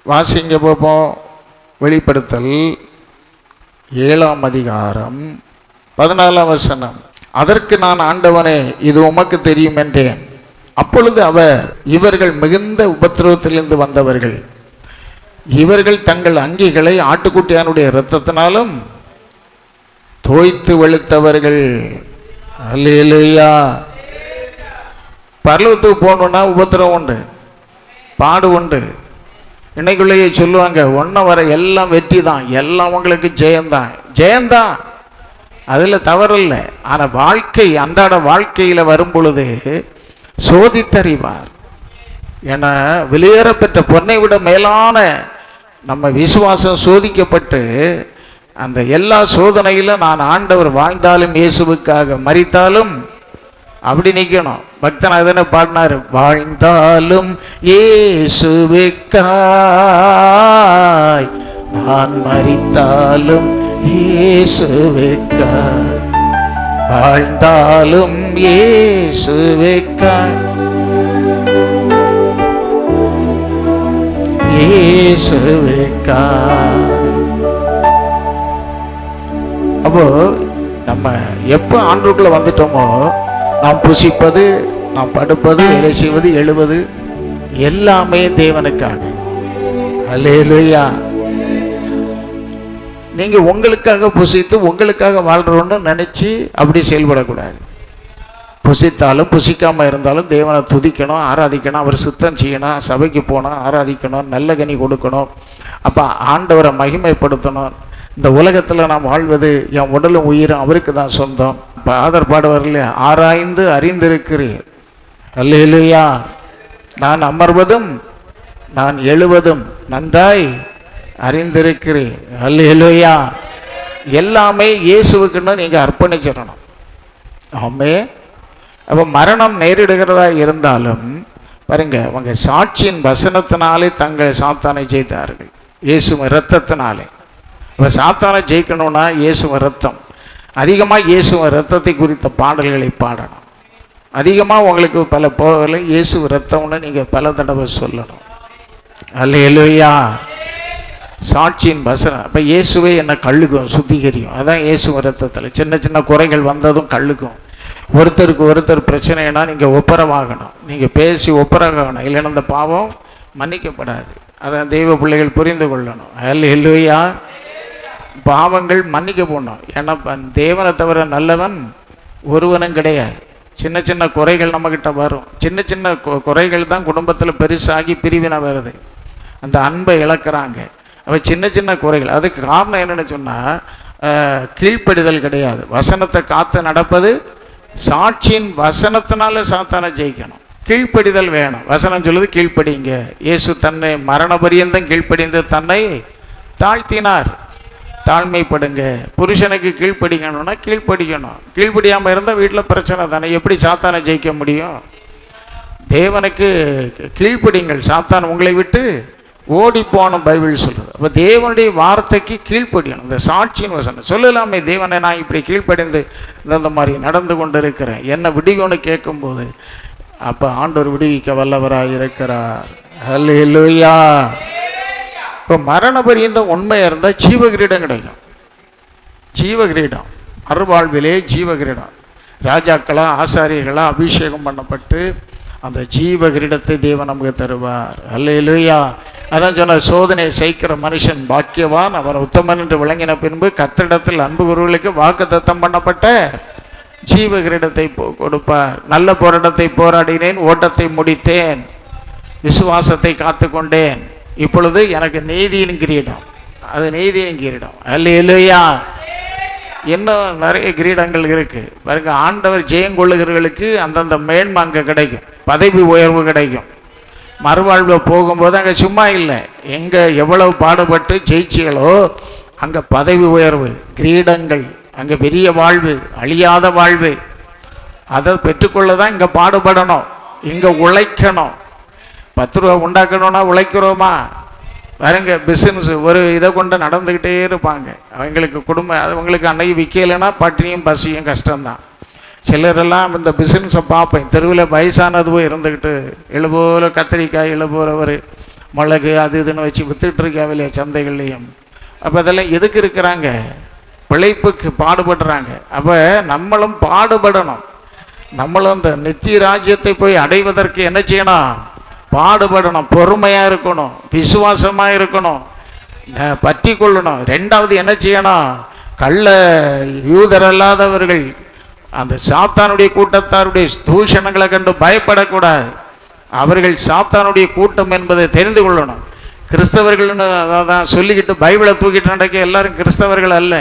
வாசிங்க பார்ப்போம். வெளிப்படுத்தல் 7ஆம் அதிகாரம் 14ஆம் வசனம். அதற்கு நான், ஆண்டவனே, இது உமக்கு தெரியும் என்றேன். அப்பொழுது அவர், இவர்கள் மிகுந்த உபத்திரவத்திலிருந்து வந்தவர்கள், இவர்கள் தங்கள் அங்கிகளை ஆட்டுக்குட்டியானுடைய இரத்தத்தினாலும் தோய்த்து வெளுத்தவர்கள். அல்லேலூயா. பரலோகத்துக்கு போகணுன்னா உபத்திரம் உண்டு, பாடு உண்டு. இன்னைக்குள்ளேயே சொல்லுவாங்க, ஒன்றை வர எல்லாம் வெற்றி தான், எல்லாம் உங்களுக்கு ஜெயந்தான். ஜெயந்தான், அதில் தவறில்லை. ஆனால் வாழ்க்கை, அன்றாட வாழ்க்கையில் வரும் பொழுது சோதித்தறிவார். ஏன்னா வெளியேற பெற்ற பொன்னை விட மேலான நம்ம விசுவாசம் சோதிக்கப்பட்டு, அந்த எல்லா சோதனையிலும் நான் ஆண்டவர் வாழ்ந்தாலும் இயேசுவுக்காக, மரித்தாலும் அப்படி நிற்கணும். பக்தன் அதனை பாடினாரு, வாழ்ந்தாலும் இயேசுவுக்காய், நான் மரித்தாலும் இயேசுவுக்காய், வாழ்ந்தாலும் இயேசுவுக்காய், இயேசுவுக்காய். அப்போ நம்ம எப்போ ஆண்டவருக்குள்ள வந்துட்டோமோ, நாம் புசிப்பது, நாம் படுப்பது, வேலை செய்வது, எழுவது எல்லாமே தேவனுக்காக. அல்லேலூயா. நீங்க உங்களுக்காக புசித்து உங்களுக்காக வாழ்றோன்னு நினைச்சு அப்படி செயல்படக்கூடாது. புசித்தாலும் புசிக்காம இருந்தாலும் தேவனை துதிக்கணும், ஆராதிக்கணும், அவர் சுத்தம் செய்யணும், சபைக்கு போனோம், ஆராதிக்கணும், நல்ல கனி கொடுக்கணும். அப்ப ஆண்டவரை மகிமைப்படுத்தணும். இந்த உலகத்தில் நாம் வாழ்வது, என் உடலும் உயிரும் அவருக்கு தான் சொந்தம். இப்போ ஆதர் பாடுவார் இல்லையா, ஆராய்ந்து அறிந்திருக்கிறீர். அல்லேலூயா. நான் அமர்வதும் நான் எழுவதும் நன்றாய் அறிந்திருக்கிறீர். அல்லேலூயா. எல்லாமே இயேசுவுக்குன்னு நீங்கள் அர்ப்பணிச்சிடணும். ஆமே. அப்போ மரணம் நேரிடுகிறதா இருந்தாலும் பாருங்க, அவங்க சாட்சியின் வசனத்தினாலே தங்கள் சாத்தானை ஜெயித்தார்கள், இயேசு இரத்தத்தினாலே. இப்போ சாத்தானை ஜெயிக்கணும்னா இயேசு இரத்தம். அதிகமாக இயேசு இரத்தத்தை குறித்த பாடல்களை பாடணும். அதிகமாக உங்களுக்கு பல போகலை இயேசு இரத்தம்னு நீங்கள் பல தடவை சொல்லணும். அல்லேலூயா. சாட்சியின் வசனம். இப்போ இயேசுவே என்னை கழுகும், சுத்திகரியும். அதான் இயேசு இரத்தத்தில். சின்ன சின்ன குறைகள் வந்ததும் கழுகும். ஒருத்தருக்கு ஒருத்தர் பிரச்சனைனா நீங்கள் ஒப்புரவாகணும், நீங்கள் பேசி ஒப்புரவாகணும், இல்லைன்னா அந்த பாவம் மன்னிக்கப்படாது. அதான் தெய்வ பிள்ளைகள் புரிந்து கொள்ளணும். அல்லேலூயா. பாவங்கள் மன்னிக்க போடணும். ஏன்னா தேவனை தவிர நல்லவன் ஒருவனும் கிடையாது. சின்ன சின்ன குறைகள் நம்மக்கிட்ட வரும். சின்ன சின்ன குறைகள் தான் குடும்பத்தில் பெருசாகி பிரிவினை வருது. அந்த அன்பை இழக்கிறாங்க. அவ சின்ன சின்ன குறைகள். அதுக்கு காரணம் என்னென்னு சொன்னால் கீழ்ப்படிதல் கிடையாது. வசனத்தை காத்து நடப்பது. சாட்சியின் வசனத்தினால சாத்தானை ஜெயிக்கணும். கீழ்ப்படிதல் வேணும். வசனம் சொல்லுது கீழ்ப்படிங்க. இயேசு தன்னை மரண பரியந்தம் கீழ்ப்படிந்து தன்னை தாழ்த்தினார். தாழ்மைப்படுங்க. புருஷனுக்கு கீழ்ப்படிக்கணும்னா கீழ்ப்படிக்கணும். கீழ்ப்படியாமல் இருந்தால் வீட்டில் பிரச்சனை தானே. எப்படி சாத்தானை ஜெயிக்க முடியும்? தேவனுக்கு கீழ்ப்படிங்கள், சாத்தான் உங்களை விட்டு ஓடி போன பைபிள் சொல்லுது. அப்போ தேவனுடைய வார்த்தைக்கு கீழ்ப்படியணும். இந்த சாட்சியின் வசனம் சொல்லலாமே, தேவனை நான் இப்படி கீழ்ப்படிந்து இந்த மாதிரி நடந்து கொண்டு இருக்கிறேன், என்ன விடுவின்னு கேட்கும்போது அப்போ ஆண்டவர் விடுவிக்க வல்லவராக இருக்கிறார். அல்லேலூயா. இப்போ மரண பரியந்தம் உண்மையாக இருந்தால் ஜீவகிரீடம் கிடைக்கும். ஜீவகிரீடம், மறுவாழ்விலே ஜீவகிரீடம். ராஜாக்களா ஆசாரியர்களா அபிஷேகம் பண்ணப்பட்டு அந்த ஜீவகிரீடத்தை தேவன் நமக்கு தருவார். அல்லேலூயா. அதான் சொன்ன, சோதனை சகிக்கிற மனுஷன் பாக்கியவான், அவர் உத்தமன் என்று விளங்கின பின்பு கர்த்தரிடத்தில் அன்பு கூறுவர்களுக்கு வாக்குத்தத்தம் பண்ணப்பட்ட ஜீவகிரீடத்தை கொடுப்பார். நல்ல போராட்டத்தை போராடினேன், ஓட்டத்தை முடித்தேன், விசுவாசத்தை காத்து கொண்டேன், இப்பொழுது எனக்கு நீதியின் கிரீடம். அது நீதியின் கிரீடம். அல்லேலூயா. இன்னும் நிறைய கிரீடங்கள் இருக்கு பாருங்க. ஆண்டவர் ஜெயங்கொள்ளுகிறவர்களுக்கு அந்தந்த மேன்மை அங்கே கிடைக்கும், பதவி உயர்வு கிடைக்கும். மறுவாழ்வில் போகும்போது அங்கே சும்மா இல்லை, எங்கே எவ்வளவு பாடுபட்டு ஜெயிச்சிகளோ அங்கே பதவி உயர்வு, கிரீடங்கள், அங்கே பெரிய வாழ்வு, அழியாத வாழ்வு. அதை பெற்றுக்கொள்ள தான் இங்கே பாடுபடணும், இங்கே உழைக்கணும். 10 ரூபா உண்டாக்கணும்னா உழைக்கிறோமா? பாருங்க, பிஸ்னஸ் ஒரு இதை கொண்டு நடந்துக்கிட்டே இருப்பாங்க. அவங்களுக்கு குடும்பம், அவங்களுக்கு அன்னைக்கு விற்கலைன்னா பட்டினியும் பசியும் கஷ்டம்தான். சிலரெல்லாம் இந்த பிஸ்னஸை பார்ப்பேன், தெருவில் வயசானதுவும் இருந்துக்கிட்டு எழுபோல கத்திரிக்காய், எழுபோல ஒரு மிளகு அது இதுன்னு வச்சு வித்துட்டு இருக்காவில்லையா சந்தைகள்லையும். அப்போ அதெல்லாம் எதுக்கு இருக்கிறாங்க? பிழைப்புக்கு பாடுபடுறாங்க. அப்போ நம்மளும் பாடுபடணும். நம்மளும் இந்த நித்திய ராஜ்யத்தை போய் அடைவதற்கு என்ன செய்யணும்? பாடுபடணும், பொறுமையாக இருக்கணும், விசுவாசமாக இருக்கணும், பற்றி கொள்ளணும். ரெண்டாவது என்ன செய்யணும்? கள்ள யூதர் அல்லாதவர்கள் அந்த சாத்தானுடைய கூட்டத்தாருடைய தூஷணங்களை கண்டு பயப்படக்கூடாது. அவர்கள் சாத்தானுடைய கூட்டம் என்பதை தெரிந்து கொள்ளணும். கிறிஸ்தவர்கள்னு அதான் சொல்லிக்கிட்டு பைபிளை தூக்கிட்டு நடக்க எல்லாரும் கிறிஸ்தவர்கள் அல்ல.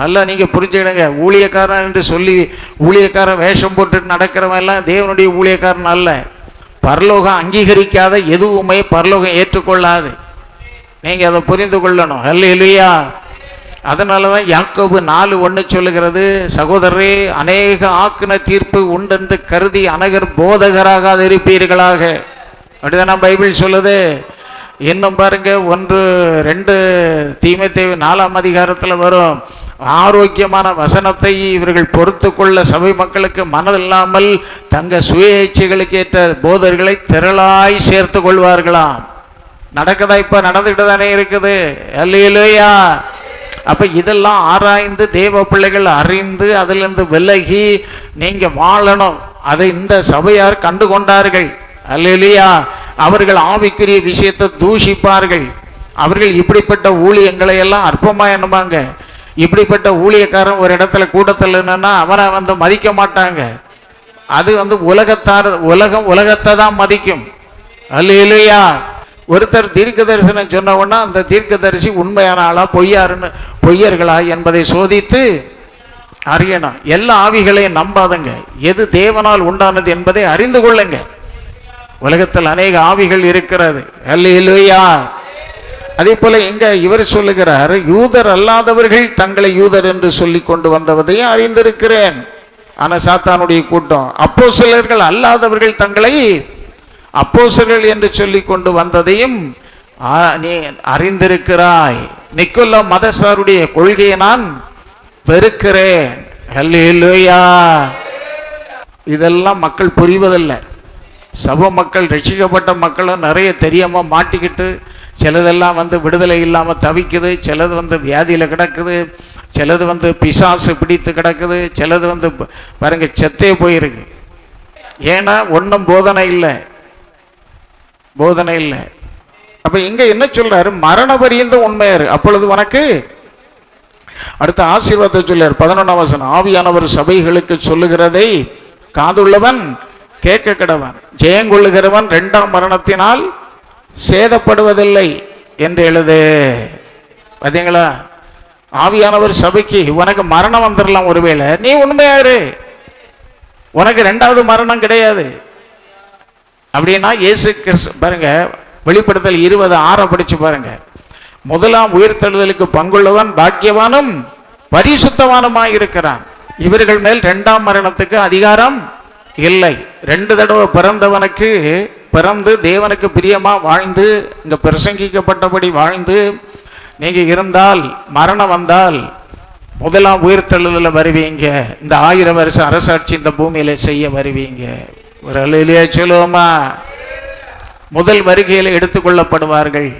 நல்லா நீங்கள் புரிஞ்சுக்கிடுங்க. ஊழியக்காரன் என்று சொல்லி ஊழியக்காரன் வேஷம் போட்டுட்டு நடக்கிறவன் எல்லாம் தேவனுடைய ஊழியக்காரன் அல்ல. பரலோகம் அங்கீகரிக்காத எதுவுமே பரலோகம் ஏற்றுக்கொள்ளாது. நீங்கள் அதை புரிந்து கொள்ளணும். அல்லேலூயா. அதனால தான் யாக்கோபு 4:1 சொல்லுகிறது, சகோதரரே, அநேக ஆக்கின தீர்ப்பு உண்டென்று கருதி அநேகர் போதகராக இருப்பீர்களாக. அப்படிதான் பைபிள் சொல்லுது. இன்னும் பாருங்க, 1-2 தீமோத்தேயு 4ஆம் அதிகாரத்தில் வரும், ஆரோக்கியமான வசனத்தை இவர்கள் பொறுத்து கொள்ள சபை மக்களுக்கு மனதில்லாமல் தங்க சுயேட்சைகளுக்கு ஏற்ற போதர்களை திரளாய் சேர்த்து கொள்வார்களாம். நடக்குதா? இப்ப நடந்துகிட்டு தானே இருக்குது. அல்லேலூயா. அப்ப இதெல்லாம் ஆராய்ந்து தேவ பிள்ளைகள் அறிந்து அதிலிருந்து விலகி நீங்க வாழணும். அதை இந்த சபையார் கண்டு கொண்டார்கள். அல்லேலூயா. அவர்கள் ஆவிக்குரிய விஷயத்தை தூஷிப்பார்கள். அவர்கள் இப்படிப்பட்ட ஊழியங்களை எல்லாம் அற்பமா எண்ணுவாங்க. இப்படிப்பட்ட ஊழியக்காரன் ஒரு இடத்துல கூட்டத்தில் என்னன்னா அவரை மதிக்க மாட்டாங்க. அது உலகத்தை தான் மதிக்கும். அல்லேலூயா. ஒருத்தர் தீர்க்க தரிசனம் சொன்னவொன்னா அந்த தீர்க்க தரிசி உண்மையான ஆளா பொய்யர்களா என்பதை சோதித்து அறியணும். எல்லா ஆவிகளையும் நம்பாதுங்க. எது தேவனால் உண்டானது என்பதை அறிந்து கொள்ளுங்க. உலகத்தில் அநேக ஆவிகள் இருக்கிறது. அல்லேலூயா. அதே போல இங்க இவர் சொல்லுகிறார், யூதர் அல்லாதவர்கள் தங்களை யூதர் என்று சொல்லி கொண்டு வந்தவதையும் அறிந்திருக்கிறேன். ஆனா சாத்தானுடைய கூட்டம் அப்போஸ்தலர்கள் அல்லாதவர்கள் தங்களை அப்போஸ்தலர்கள் என்று சொல்லி கொண்டு வந்ததையும் நீ அறிந்திருக்கிறாய். நிக்கோலா மதசாருடைய கொள்கையை நான் வெறுக்கிறேன். அல்லேலூயா. இதெல்லாம் மக்கள் புரிவதில்லை. சபை மக்கள், ரட்சிக்கப்பட்ட மக்களும் நிறைய தெரியாம மாட்டிக்கிட்டு சிலதெல்லாம் விடுதலை இல்லாமல் தவிக்குது, சிலது வியாதியில் கிடக்குது, சிலது வந்து பிசாசு பிடித்து கிடக்குது, சிலது வந்து பாருங்க செத்தே போயிருக்கு. ஏன்னா ஒன்றும் போதனை இல்லை, போதனை இல்லை. அப்ப இங்க என்ன சொல்றாரு? மரண பரியந்தம் உண்மையாரு, அப்பொழுது உனக்கு அடுத்த ஆசீர்வாதத்தை சொல்றார். 11ஆம் வசனம், ஆவியானவர் சபைகளுக்கு சொல்லுகிறதை காதுள்ளவன் கேட்க கடவன், ஜெயங்கொள்ளுகிறவன் 2ஆம் மரணத்தினால் சேதப்படுவதில்லை என்று எழுது. பார்த்தீங்களா? ஆவியானவர் சபைக்கு உனக்கு மரணம் வந்துடலாம், ஒருவேளை நீ உண்மையாரு, உனக்கு 2வது மரணம் கிடையாது. அப்படின்னா இயேசு கிறிஸ்து பாருங்க, வெளிப்படுத்தல் 20:6 படிச்சு பாருங்க. முதலாம் உயிர்த்தெழுதலுக்கு பங்குள்ளவன் பாக்கியவானும் பரிசுத்தவானுமாய் இருக்கிறான். இவர்கள் மேல் 2ஆம் மரணத்துக்கு அதிகாரம் இல்லை. 2 தடவை பிறந்தவனுக்கு பிறந்து தேவனுக்கு பிரியமா வாழ்ந்து இங்க பிரசங்கிக்கப்பட்டபடி வாழ்ந்து நீங்க இருந்தால், மரணம் வந்தால் முதலாம் உயிர்த்தெழுதல வருவீங்க. இந்த 1000 வருஷ அரசாட்சி இந்த பூமியில செய்ய வருவீங்க. ஒரு அல்லேலூயா சொல்லுவோமா? முதல் வருகையில் எடுத்துக்கொள்ளப்படுவார்கள்,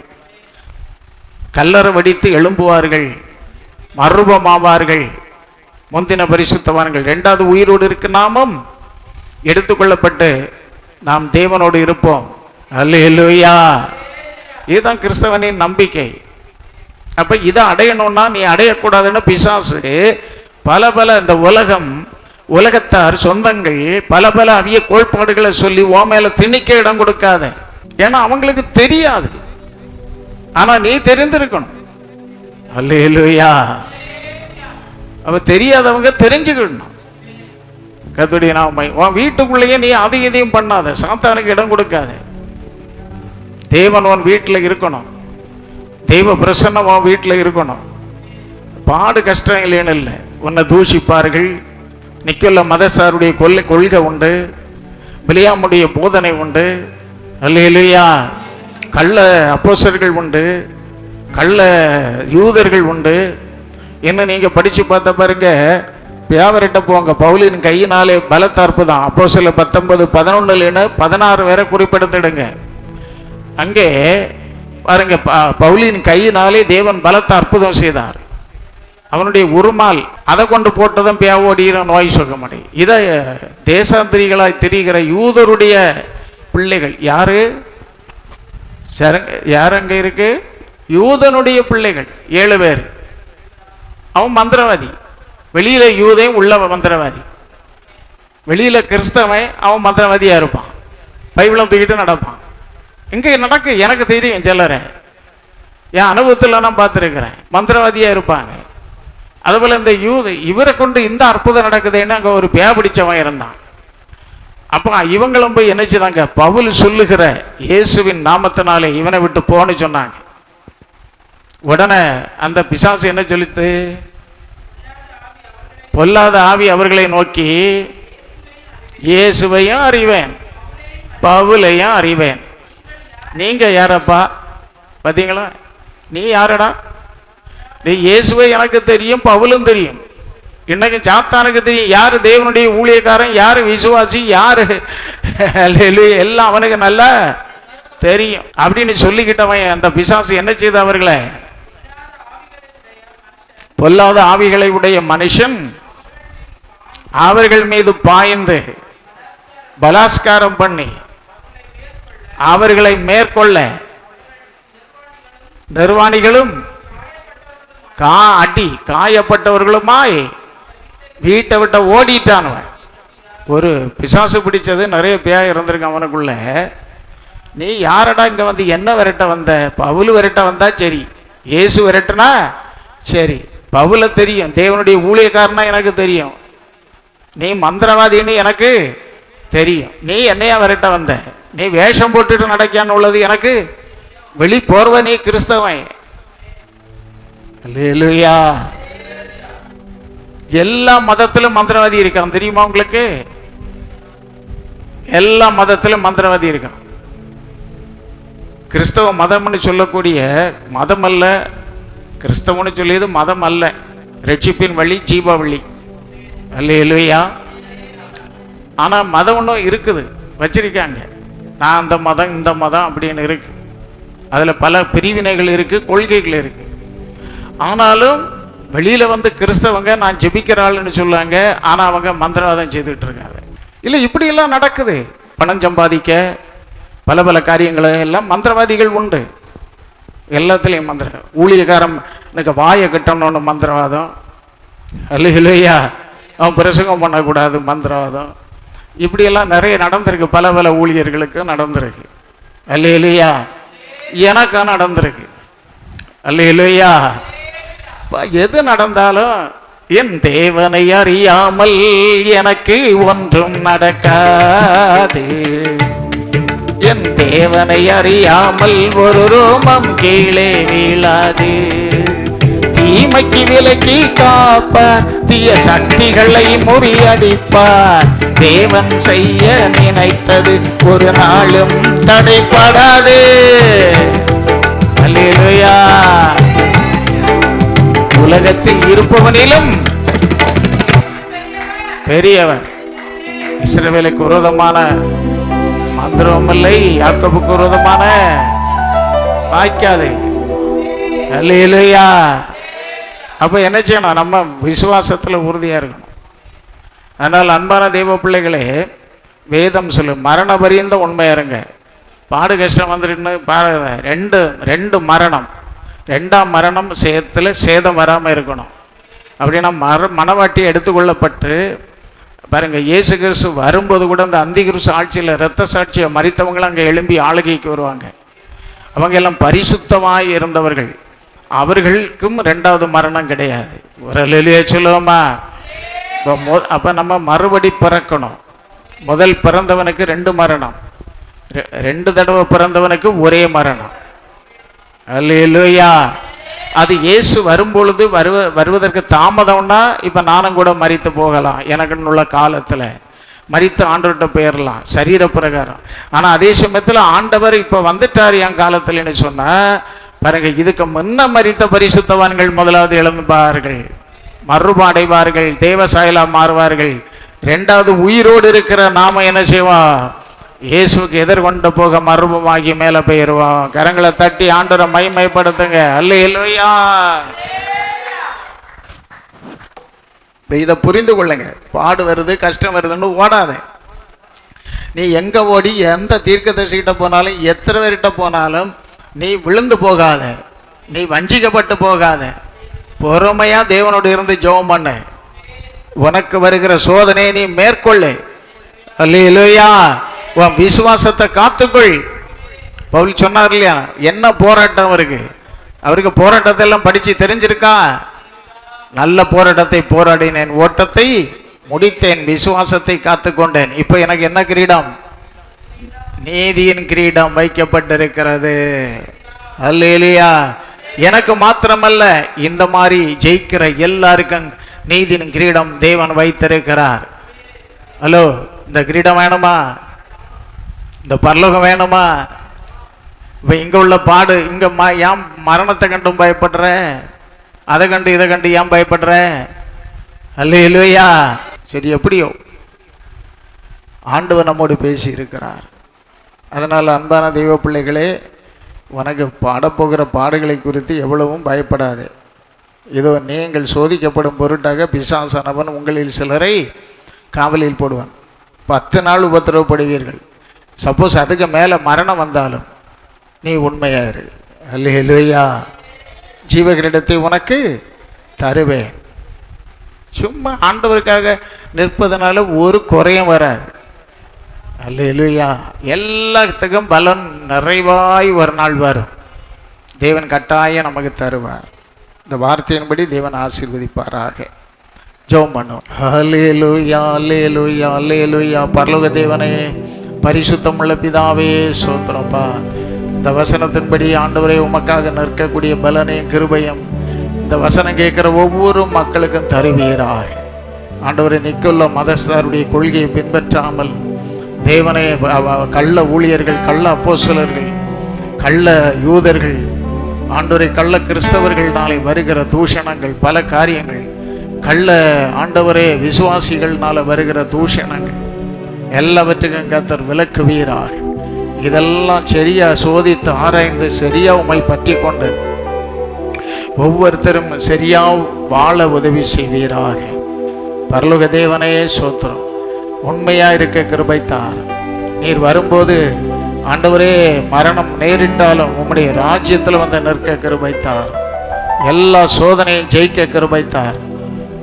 கல்லறை வடித்து எழும்புவார்கள், மறுரூபமாவார்கள், முந்தின பரிசுத்தவான்கள். 2வது உயிரோடு இருக்கு நாமும் எடுத்துக்கொள்ளப்பட்டு நாம் தேவனோடு இருப்போம். அல்லேலூயா! இதுதான் கிறிஸ்தவனின் நம்பிக்கை. அப்ப இதை அடையணும்னா நீ அடையக்கூடாதுன்னு பிசாசு பல இந்த உலகத்தார் சொந்தங்கள் பல அவிய கோட்பாடுகளை சொல்லி ஓ மேல திணிக்க இடம் கொடுக்காத. ஏன்னா அவங்களுக்கு தெரியாது, ஆனா நீ தெரிந்திருக்கணும். அல்லேலூயா! அவ தெரியாதவங்க தெரிஞ்சுக்கணும். கர்த்தருடைய நாமம். உன் வீட்டுக்குள்ளேயே நீ அதையும் இதையும் பண்ணாத, சாத்தானுக்கு இடம் கொடுக்காத. தேவன் உன் வீட்டில் இருக்கணும், தெய்வ பிரசன்னம் உன் வீட்டில் இருக்கணும். பாடு கஷ்டம் இல்லைன்னு இல்லை. உன்னை தூஷிப்பார்கள். நிக்கோல மதசாருடைய கொள்கை உண்டு, பிலியாமுடைய போதனை உண்டு. அல்லேலூயா! கள்ள அப்போஸ்தலர்கள் உண்டு, கள்ள யூதர்கள் உண்டு. என்ன நீங்க படிச்சு பார்த்த பாருங்க. வியாபாரிட்ட போங்க, பவுலின் கையினாலே பலத்த அற்புதம். அப்போஸ்தலர் 19:11-16 வரை குறிப்பிடுத்திடுங்க. அங்கே பாருங்க, பவுலின் கையினாலே தேவன் பலத்த அற்புதம் செய்தார். அவனுடைய உருமால் அதை கொண்டு போட்டதும் பியாவோடிகிற நோய் சுகமடை. இதை தேசாந்திரிகளாய் தெரிகிற யூதருடைய பிள்ளைகள் யாரு அங்க இருக்கு? யூதனுடைய பிள்ளைகள் 7 பேர். அவன் மந்திரவாதி. வெளியில யூதையும் உள்ள மந்திரவாதி. வெளியில கிறிஸ்தவன், அவன் மந்திரவாதியா இருப்பான், பைபிளம் தூக்கிட்டு நடப்பான். இங்க நடக்கு, எனக்கு தெரியும். சிலரை என் அனுபவத்தில் நான் பார்த்துருக்கிறேன், மந்திரவாதியா இருப்பாங்க. அதுபோல இந்த இவரை கொண்டு இந்த அற்புதம் நடக்குதுன்னு அங்க ஒரு பேய் பிடிச்சவன் இருந்தான். அப்ப இவங்களும் போய் என்னச்சுதாங்க, பவுல் சொல்லுகிற இயேசுவின் நாமத்தினாலே இவனை விட்டு போன்னு சொன்னாங்க. உடனே அந்த பிசாசு என்ன சொல்லித்து? பொல்லாத ஆவி அவர்களை நோக்கி, இயேசுவையும் அறிவேன், பவுலையும் அறிவேன். நீங்க யாரப்பா? பார்த்தீங்களா? நீ யாரடா? நீ இயேசுவை எனக்கு தெரியும், பவுலும் தெரியும். இன்னைக்கு சாத்தானுக்கு தெரியும் யாரு தேவனுடைய ஊழியக்காரன், யாரு விசுவாசி, யாரு எல்லாம் அவனுக்கு நல்லா தெரியும். அப்படின்னு சொல்லிக்கிட்டவன் அந்த பிசாசு என்ன செய்த அவர்களை? பொல்லாத ஆவிகளை உடைய மனுஷன் அவர்கள் மீது பாய்ந்து பலாத்காரம் பண்ணி அவர்களை மேற்கொள்ள நிர்வாணிகளும் காயப்பட்டவர்களுமாய் வீட்டை விட்ட ஓடிட்டானவன். ஒரு பிசாசு பிடிச்சது நிறைய பேர் இருந்திருக்கு அவனுக்குள்ள. நீ யாரடா இங்க வந்து என்ன விரட்ட வந்த? பவுல் விரட்ட வந்தா சரி, இயேசு விரட்டுனா சரி. பவுல தெரியும், தேவனுடைய ஊழியக்காரனா எனக்கு தெரியும், நீ மந்திரவாதின்னு எனக்கு தெரியும். நீ என்னையா விரட்ட வந்த? நீ வேஷம் போட்டுட்டு நடக்கான்னு உள்ளது எனக்கு வெளி போர்வ. நீ கிறிஸ்தவன். அல்லேலூயா! எல்லா மதத்திலும் மந்திரவாதி இருக்கான், தெரியுமா உங்களுக்கு? எல்லா மதத்திலும் மந்திரவாதி இருக்கான். கிறிஸ்தவ மதம்னு சொல்லக்கூடிய மதம் அல்ல, கிறிஸ்தவன்னு சொல்லியது மதம் அல்ல, ரட்சிப்பின் வழி, ஜீவ வழி. அல்லேலூயா! ஆனா மதம் ஒன்றும் இருக்குது, வச்சிருக்காங்க. நான் அந்த மதம் இந்த மதம் அப்படின்னு இருக்கு. அதுல பல பிரிவினைகள் இருக்கு, கொள்கைகள் இருக்கு. ஆனாலும் வெளியில வந்து கிறிஸ்தவங்க நான் ஜெபிக்கிற ஆளுன்னு சொல்லுவாங்க, ஆனா அவங்க மந்திரவாதம் செய்துட்டு இருக்காங்க. இல்லை, இப்படி எல்லாம் நடக்குது. பணம் சம்பாதிக்க பல பல காரியங்களை எல்லாம் மந்திரவாதிகள் உண்டு. எல்லாத்துலேயும் மந்திரம். ஊழியக்காரன் எனக்கு வாயை கட்டணும்னு மந்திரவாதம். இல்லையா, அவன் பிரசங்கம் பண்ணக்கூடாது மந்திரவாதம். இப்படியெல்லாம் நிறைய நடந்திருக்கு. பல பல ஊழியர்களுக்கு நடந்திருக்கு. இல்லையா, எனக்கா நடந்திருக்கு. இல்லையா, எது நடந்தாலும் என் தேவனை அறியாமல் எனக்கு ஒன்றும் நடக்காது. என் தேவனை அறியாமல் ஒரு ரோமம் கீழே வீழாது. தீமைக்கு விலக்கி காப்பார், தீய சக்திகளை முறியடிப்பார். தேவன் செய்ய நினைத்தது ஒரு நாளும் தடைப்படாது. அல்லேலூயா. உலகத்தில் இருப்பவனிலும் பெரியவன். இஸ்ரவேலுக்கு விரோதமான மந்திரம் இல்லை, யாக்கோபுக்கு விரோதமான வாய்க்காது. அல்லேலூயா. அப்ப என்ன செய்யணும்? நம்ம விசுவாசத்துல உறுதியா இருக்கணும். அதனால் அன்பான தெய்வ பிள்ளைகளே, வேதம் சொல்லு மரண பரியந்த உண்மையா இருங்க. பாடு கஷ்டம் வந்துட்டு ரெண்டு மரணம். ரெண்டாம் மரணம் சேதம் வராமல் இருக்கணும். அப்படின்னா மனவாட்டி எடுத்துக்கொள்ளப்பட்டு பாருங்க, இயேசு கிறிஸ்து வரும்போது கூட அந்த அந்தி கிறிஸ்து ஆட்சியில் இரத்த சாட்சியை மறித்தவங்களும் அங்கே எழும்பி ஆளுகைக்கு வருவாங்க. அவங்க எல்லாம் பரிசுத்தமாய் இருந்தவர்கள். அவர்களுக்கும் ரெண்டாவது மரணம் கிடையாது. ஒரு லெலிய சொல்லுவோமா? அப்போ நம்ம மறுபடி பிறக்கணும். முதல் பிறந்தவனுக்கு 2 மரணம், 2 தடவை பிறந்தவனுக்கு ஒரே மரணம். அல்லேலூயா. அது இயேசு வரும்பொழுது வருவதற்கு தாமதம்னா இப்போ நானும் கூட மரித்து போகலாம். எனக்குன்னு உள்ள காலத்தில் மரித்து ஆண்டவர்கிட்ட போயிடலாம் சரீர பிரகாரம். ஆனால் அதே சமயத்தில் ஆண்டவர் இப்போ வந்துட்டார் என் காலத்தில்னு சொன்னால் பாருங்க, இதுக்கு முன்ன மரித்த பரிசுத்தவான்கள் முதலாவது எழுந்துப்பார்கள், மறுபாடைவார்கள், தேவசாயலா மாறுவார்கள். 2வது உயிரோடு இருக்கிற நாம என்ன செய்வோம்? இயேசுக்கு எதிர்கொண்டு போக மர்மமாகி மேலே போயிடுவோம். கரங்களை தட்டி ஆண்டவரை மகிமைப்படுத்துங்க. அல்லேலூயா. இதை புரிந்து கொள்ளுங்க. பாடு வருது, கஷ்டம் வருதுன்னு ஓடாத. நீ எங்க ஓடி எந்த தீர்க்கதரிசிகிட்ட போனாலும் எத்தனை பேர்கிட்ட போனாலும் நீ விழுந்து போகாத, நீ வஞ்சிக்கப்பட்டு போகாத. பொறுமையா தேவனோடு இருந்து ஜெபம் பண்ணு. உனக்கு வருகிற சோதனையை நீ மேற்கொள்ளு. அல்லேலூயா. உன் விசுவாசத்தை காத்துக்கொள். பவுல் சொன்னார் இல்லையா, என்ன போராட்டம் அவருக்கு போராட்டத்தை எல்லாம் படிச்சு தெரிஞ்சிருக்கா? நல்ல போராட்டத்தை போராடினேன், ஓட்டத்தை முடித்தேன், விசுவாசத்தை காத்துக்கொண்டேன். இப்போ எனக்கு என்ன கிரீடம்? நீதியின் கிரீடம் வைக்கப்பட்டிருக்கிறது. அல்லேலூயா. எனக்கு மாத்திரமல்ல, இந்த மாதிரி ஜெயிக்கிற எல்லாருக்கும் நீதியின் கிரீடம் தேவன் வைத்திருக்கிறார். ஹலோ, இந்த கிரீடம் வேணுமா? இந்த பரலோகம் வேணுமா? இப்போ இங்கே உள்ள பாடு, இங்கே ஏன் மரணத்தை கண்டும் பயப்படுற? அதை கண்டு இதை கண்டு ஏன் பயப்படுற? அல்லேலூயா. சரி, எப்படியோ ஆண்டவர் நம்மோடு பேசி இருக்கிறார். அதனால் அன்பான தெய்வ பிள்ளைகளே, உனக்கு பாடப்போகிற பாடுகளை குறித்து எவ்வளவும் பயப்படாது. இதோ நீங்கள் சோதிக்கப்படும் பொருட்டாக பிசாசானவன் உங்களில் சிலரை காவலில் போடுவான். 10 நாள் உபத்திரவப்படுவீர்கள். சப்போஸ் அதுக்கு மேலே மரணம் வந்தாலும் நீ உண்மையாயிரு. அல்லேலூயா. ஜீவகிரீடத்தை உனக்கு தருவேன். சும்மா ஆண்டவருக்காக நிற்பதனால ஒரு குறையும் வராது. அல்லேலூயா. எல்லாத்துக்கும் பலன் நிறைவாய் ஒரு நாள் வரும். தேவன் கட்டாயம் நமக்கு தருவார். இந்த வார்த்தையின்படி தேவன் ஆசீர்வதிப்பாராக. ஜெபம் பண்ணுவோம். அல்லேலூயா, அல்லேலூயா, அல்லேலூயா. பரலோக தேவனே, பரிசுத்தமுள்ள பிதாவே, ஸ்தோத்திரப்பா. இந்த வசனத்தின்படி ஆண்டவரே, உமக்காக நிற்கக்கூடிய பலனையும் கிருபையும் இந்த வசனம் கேட்குற ஒவ்வொரு மக்களுக்கும் தருவீராக. ஆண்டவரை, நிற்குள்ள மதஸ்தாருடைய கொள்கையை பின்பற்றாமல் தேவனே, கள்ள ஊழியர்கள், கள்ள அப்போஸ்தலர்கள், கள்ள யூதர்கள், ஆண்டவரை கள்ள கிறிஸ்தவர்கள்னாலே வருகிற தூஷணங்கள், பல காரியங்கள், கள்ள ஆண்டவரே விசுவாசிகள்னால வருகிற தூஷணங்கள் எல்லாவற்றுக்கும் கர்த்தர் விலக்குவீராக. இதெல்லாம் சரியா சோதித்து ஆராய்ந்து சரியா உம்மை பற்றி கொண்டு ஒவ்வொருத்தரும் சரியா வாழ உதவி செய்வீராக. பரலோக தேவனே சோத்திரம். உண்மையா இருக்க கிருபை தார். நீர் வரும்போது ஆண்டவரே மரணம் நேரிட்டாலும் உம்முடைய ராஜ்யத்தில் வந்து நிற்க கிருபை தார். எல்லா சோதனையும் ஜெயிக்க கிருபை தார்.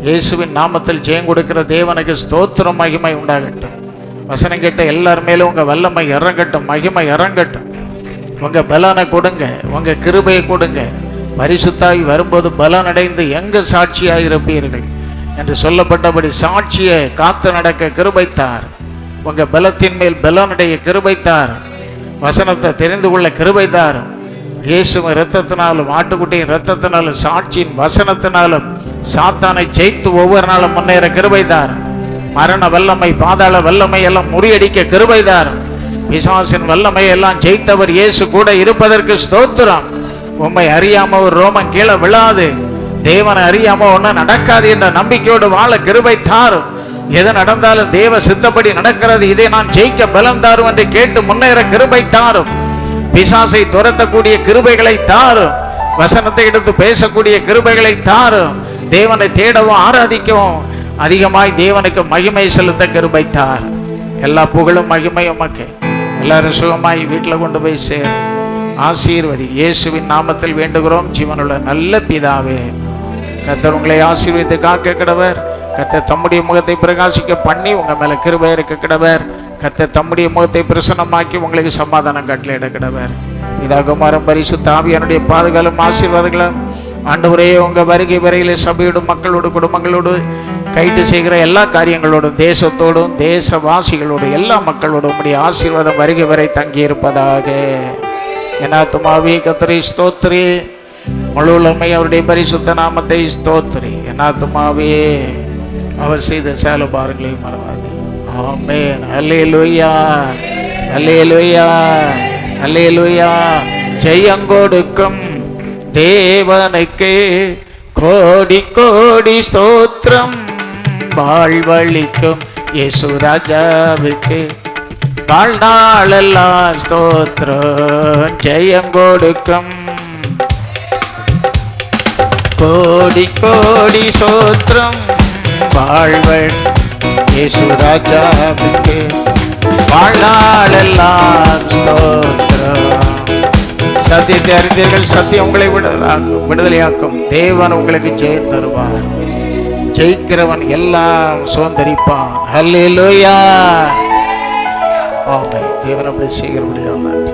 இயேசுவின் நாமத்தில் ஜெயம் கொடுக்கிற தேவனுக்கு ஸ்தோத்திரம், மகிமை உண்டாகட்டும். வசனம் கேட்ட எல்லார் மேலும் உங்க வல்லமை இறங்கட்டும், மகிமை இறங்கட்டும். உங்க பலனை கொடுங்க, உங்க கிருபையை கொடுங்க. பரிசுத்தாய் வரும்போது பலன் அடைந்து எங்க சாட்சியாக இருப்பீர்கள் என்று சொல்லப்பட்டபடி சாட்சியை காத்து நடக்க கிருபைத்தார். உங்க பலத்தின் மேல் பலனடைய கிருபைத்தார். வசனத்தை தெரிந்து கொள்ள கிருபைத்தார். இயேசுவின் இரத்தத்தினாலும் ஆட்டுக்குட்டியின் இரத்தத்தினாலும் சாட்சியின் வசனத்தினாலும் சாத்தானை ஜெயித்து ஒவ்வொரு நாளும் முன்னேற கிருபைத்தார். மரண வல்லமை, பாதாள வல்லமை எல்லாம் முறியடிக்க கிருபைத்தார். பிசாசின் வல்லமை எல்லாம் ஜெயித்தவர் இயேசு கூட இருப்பதற்கு ஸ்தோத்திரம். உம்மை அறியாம ஒரு ரோமம் கீழே விழாது, தேவனை அறியாம ஒன்னும் நடக்காது என்ற நம்பிக்கையோடு வாழ கிருபை தாரும். எது நடந்தாலும் தேவ சித்தப்படி நடக்கிறது, இதை நான் ஜெயிக்க பலம் தாரும் என்று கேட்டு முன்னேற கிருபை தாரும். பிசாசை துரத்தக்கூடிய கிருபைகளை தாரும். வசனத்தை எடுத்து பேசக்கூடிய கிருபைகளை தாரும். தேவனை தேடவும் ஆராதிக்கவும் அதிகமாய் தேவனுக்கு மகிமை செலுத்த கிருபை தார். எல்லா புகழும் மகிமையும் உமக்கு. எல்லாரும் சுகமாய் வீட்டில் கொண்டு போய் சேரும். ஆசீர்வதி. இயேசுவின் நாமத்தில் வேண்டுகிறோம் ஜீவனுள்ள நல்ல பிதாவே. கர்த்தர் உங்களை ஆசீர்வதித்து காக்க கிடவர். கர்த்தர் தம்முடைய முகத்தை பிரகாசிக்க பண்ணி உங்க மேல கிருபை இருக்க கிடவர். கர்த்தர் தம்முடைய முகத்தை பிரசன்னமாக்கி உங்களுக்கு சமாதானம் கட்டளையிட கிடவர். இதா குமாரன் பரிசுத்த ஆவியானுடைய பாதுகாலும் ஆசீர்வாதங்களும் ஆண்டவரே உங்க வருகை வரையில சபையோடு, மக்களோடு, குடும்பங்களோடு, கைட்டு செய்கிற எல்லா காரியங்களோடும், தேசத்தோடும், தேசவாசிகளோடு, எல்லா மக்களோடும் உம்முடைய ஆசீர்வாதம் வருகை வரை தங்கி இருப்பதாக. என் ஆத்துமாவே கர்த்தரை ஸ்தோத்திரி. முழு உலகமே அவருடைய பரிசுத்த நாமத்தை ஸ்தோத்திரி. என் ஆத்துமாவே அவர் செய்த செயல்பாடுகளை மறவாது. ஆமென். அல்லேலூயா, அல்லேலூயா, அல்லேலூயா. ஜெயங்கொடுக்கும் தேவனுக்கு கோடி கோடி ஸ்தோத்திரம். வாழ்வழிக்கும் இயேசு ராஜாவுக்கு வாழ்நாளெல்லாம் ஸ்தோத்திரம். ஜெயம் கொடுக்கும் கோடி கோடி ஸ்தோத்திரம். வாழ்வன் இயேசு ராஜாவுக்கு வாழ்நாளெல்லாம் ஸ்தோத்திரம். சத்தியத்தை அறிந்தீர்கள், சத்தியம் உங்களை விடுதலையாக்கும். தேவன் உங்களுக்கு ஜெயம் தருவார். ஜெயிக்கிறவன் எல்லாம் சுதந்தரிப்பான். ஹல்லேலூயா. ஆமென். தேவன் அப்படி செய்கிறபடியால் நன்றி.